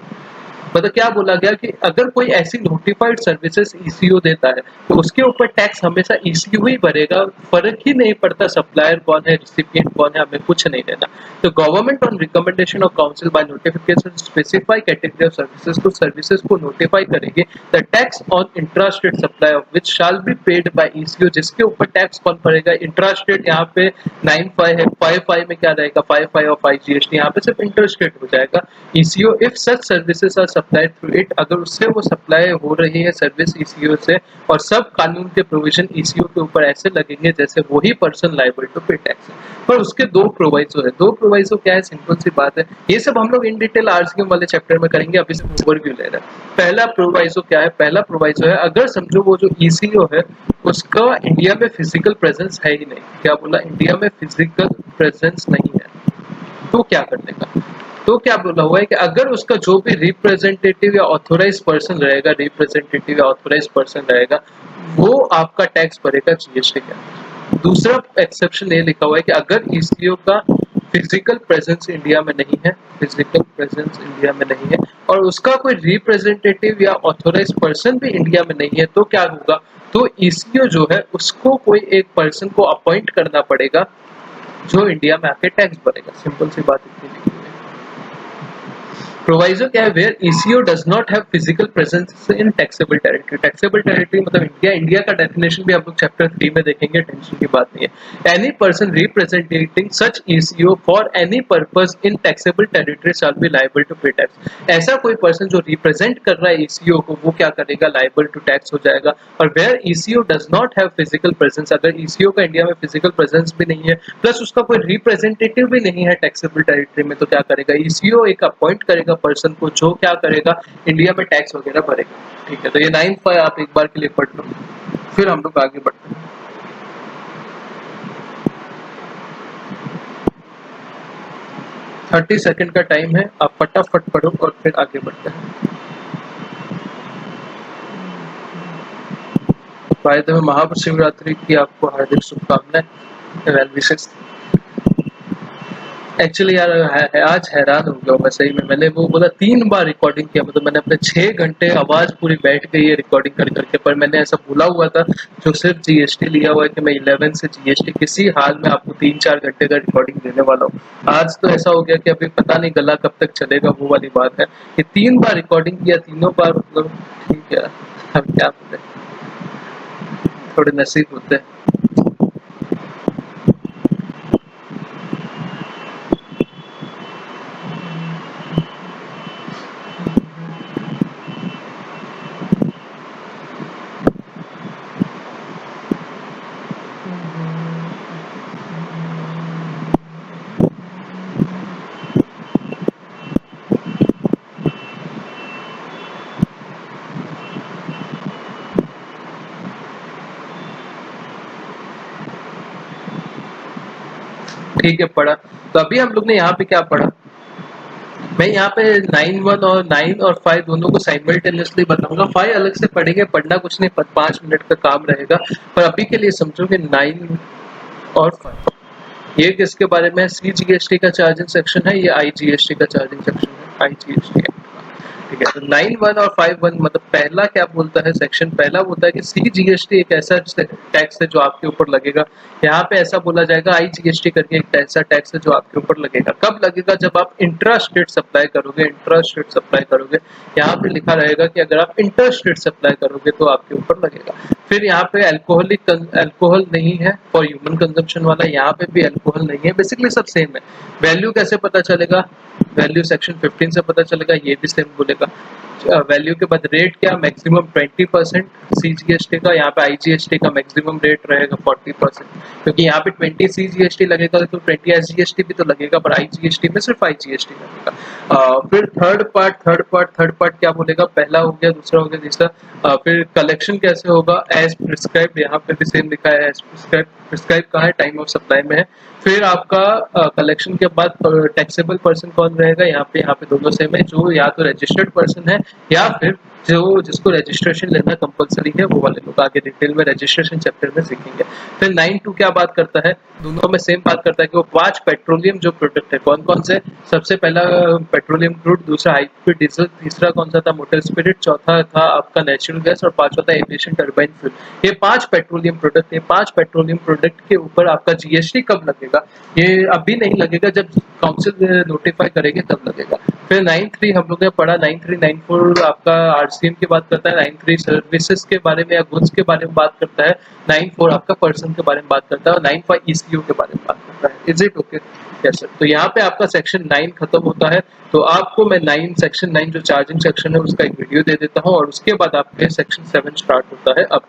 A: मतलब क्या बोला गया कि अगर कोई ऐसी नोटिफाइड सर्विसेज ईसीओ देता है तो उसके ऊपर टैक्स हमेशा ईसीओ ही भरेगा, फर्क ही नहीं पड़ता सप्लायर कौन है, रिसिपिएंट कौन है, हमें कुछ नहीं देना। तो government on recommendation of council by notification specify category of services, तो सर्विसेज को नोटिफाई करेंगे the tax on intrastate supply of which shall be paid by eco, जिसके ऊपर टैक्स कौन भरेगा, इंट्रास्टेट। यहाँ पे 9(5) है, 5(5) में क्या रहेगा, 5(5) और 5 जीएसटी, यहाँ पे सिर्फ इंटरस्टेट हो जाएगा। ECO if such services are supplied through it, अगर उससे वो सप्लाई हो रही है सर्विस ईसीओ से, और सब कानून के प्रोविजन ईसीओ के ऊपर ऐसे लगेंगे जैसे वही person liable to pay tax है। पर उसके 2 प्रोवाइजो है। 2 प्रोवाइजो क्या है, सिंपल सी बात है, ये सब हम लोग इन डिटेल आरसीएम वाले चैप्टर में करेंगे, अभी सिर्फ ओवरव्यू ले रहे हैं। पहला प्रोवाइजो क्या है, पहला प्रोवाइजो है अगर समझो वो जो ईसीओ है उसका इंडिया में फिजिकल प्रेजेंस है ही नहीं, क्या बोला, इंडिया में फिजिकल प्रेजेंस नहीं है, तो क्या करने का, तो क्या बोला हुआ है कि अगर उसका जो भी रिप्रेजेंटेटिव या ऑथोराइज पर्सन रहेगा, वो आपका टैक्स भरेगा जीएसटी के अंदर। दूसरा एक्सेप्शन ये लिखा हुआ है कि अगर ईसीओ का फिजिकल प्रेजेंस इंडिया में नहीं है और उसका कोई रिप्रेजेंटेटिव या ऑथोराइज पर्सन भी इंडिया में नहीं है, तो क्या होगा, तो ईसीओ जो है उसको कोई एक पर्सन को अपॉइंट करना पड़ेगा जो इंडिया में आके टैक्स भरेगा। सिंपल सी बात इतनी लिखी है। प्रोवाइजो क्या है, where ECO does not have physical presence in taxable territory. Taxable territory मतलब इंडिया का डेफिनेशन भी हम लोग चैप्टर 3 में देखेंगे, टेंशन की बात नहीं है। Any person representing such ECO for any purpose in taxable territory shall be liable to pay tax. ऐसा कोई पर्सन जो रिप्रेजेंट कर रहा है ईसीओ को, वो क्या करेगा, लायबल टू टैक्स हो जाएगा। और where ECO does not have physical presence, अगर ईसीओ का इंडिया में फिजिकल प्रेजेंस भी नहीं है प्लस उसका कोई रिप्रेजेंटेटिव भी नहीं है टैक्सेबल टेरिटरी में, तो क्या करेगा, ईसीओ एक अपॉइंट करेगा पर्सन को जो क्या करेगा, इंडिया में टैक्स वगैरह भरेगा। ठीक है, तो ये 9(5) आप एक बार के लिए पढ़ लो, फिर हम लोग आगे बढ़ते हैं। 30 सेकंड का टाइम है, आप फटाफट पढ़ो और फिर आगे बढ़ते हैं। भाई तो महाशिवरात्रि की आपको हार्दिक शुभकामनाएं, वेल विशेस। एक्चुअली यार आज हैरान हो गया मैं सही में, मैंने वो बोला 3 बार रिकॉर्डिंग किया, मतलब मैंने अपने 6 घंटे आवाज पूरी बैठ गई है रिकॉर्डिंग कर करके, पर मैंने ऐसा बोला हुआ था जो सिर्फ जीएसटी लिया हुआ है कि मैं 11 से जीएसटी किसी हाल में आपको 3-4 घंटे का रिकॉर्डिंग देने वाला हूँ। आज तो ऐसा हो गया कि अभी पता नहीं गला कब तक चलेगा, वो वाली बात है कि 3 बार रिकॉर्डिंग किया, तीनों बार मतलब ठीक है, अब क्या बोले, थोड़े नसीब होते हैं। ठीक है, पढ़ा। तो अभी हम लोग ने यहाँ पे क्या पढ़ा, मैं यहाँ पे 9(1) और 9 और 5 दोनों को साइमल्टेनियसली बताऊंगा। 5 अलग से पढ़ेंगे, पढ़ना कुछ नहीं, 5 मिनट का काम रहेगा, पर अभी के लिए समझो कि 9 और 5 ये किसके बारे में, सीजीएसटी का चार्जिंग सेक्शन है, ये आईजीएसटी का चार्जिंग सेक्शन है, आईजीएसटी। ठीक है, तो 9(1) और 5(1) मतलब पहला क्या बोलता है, सेक्शन पहला बोलता है कि सीजीएसटी एक ऐसा टैक्स है जो आपके ऊपर लगेगा। यहाँ पे ऐसा बोला जाएगा आईजीएसटी करके एक ऐसा टैक्स है जो आपके ऊपर लगेगा। कब लगेगा, जब आप इंट्रा स्टेट सप्लाई करोगे। यहाँ पे लिखा रहेगा कि अगर आप इंटर स्टेट सप्लाई करोगे तो आपके ऊपर लगेगा। फिर यहाँ पे अल्कोहल नहीं है फॉर ह्यूमन कंजम्पशन वाला, यहाँ पे भी अल्कोहल नहीं है, बेसिकली सब सेम है। वैल्यू कैसे पता चलेगा, वैल्यू सेक्शन 15 से पता चलेगा, ये भी सेम बोलेगा। वैल्यू के बाद रेट क्या, मैक्सिमम 20% CGST का, यहाँ पे IGST का मैक्सिमम रेट रहेगा 40%, क्योंकि यहाँ पे 20 CGST लगेगा तो 20 SGST भी तो लगेगा, पर IGST में सिर्फ IGST लगेगा। फिर थर्ड पार्ट क्या बोलेगा, पहला हो गया, दूसरा हो गया, तीसरा। फिर कलेक्शन कैसे होगा, एज प्रिस्क्राइब, यहाँ पे भी सेम लिखा है एज प्रिस्क्राइब। प्रिस्क्राइब कहाँ है, टाइम ऑफ सप्लाई में है। फिर आपका कलेक्शन के बाद टैक्सेबल पर्सन कौन रहेगा, यहाँ पे दोनों सेम है, जो या तो रजिस्टर्ड पर्सन है या फिर जो जिसको रजिस्ट्रेशन लेना कंपलसरी है, वो वाले लोग आगे डिटेल में रजिस्ट्रेशन चैप्टर में सीखेंगे। फिर 9.2 क्या बात करता है, दोनों में सेम बात करता है कि वो 5 पेट्रोलियम जो प्रोडक्ट है कौन कौन से, सबसे पहला पेट्रोलियम क्रूड, दूसरा हाई स्पीड डीजल, तीसरा कौन सा था, मोटर स्पिरिट, चौथा था आपका नेचुरल गैस और पांचवा था एविएशन टर्बाइन फ्यूल। ये 5 पेट्रोलियम प्रोडक्ट, ये 5 पेट्रोलियम प्रोडक्ट के ऊपर आपका GST कब लगेगा, ये अभी नहीं लगेगा, जब काउंसिल नोटिफाई करेंगे तब लगेगा। फिर 9.3 हम लोग ने पढ़ा, 9.3 9.4 आपका RCM की बात करता है, 9.3 सर्विसेज के बारे में या गुड्स के बारे में बात करता है, 9.4 आपका पर्सन के बारे में बात करता है और 9.5 ECU के बारे में बात करता है। Is it okay? Yes sir. तो यहाँ पे आपका सेक्शन 9 खत्म होता है। तो आपको मैं सेक्शन 9 जो चार्जिंग सेक्शन है उसका एक वीडियो दे देता हूँ और उसके बाद आपके सेक्शन 7 स्टार्ट होता है अब।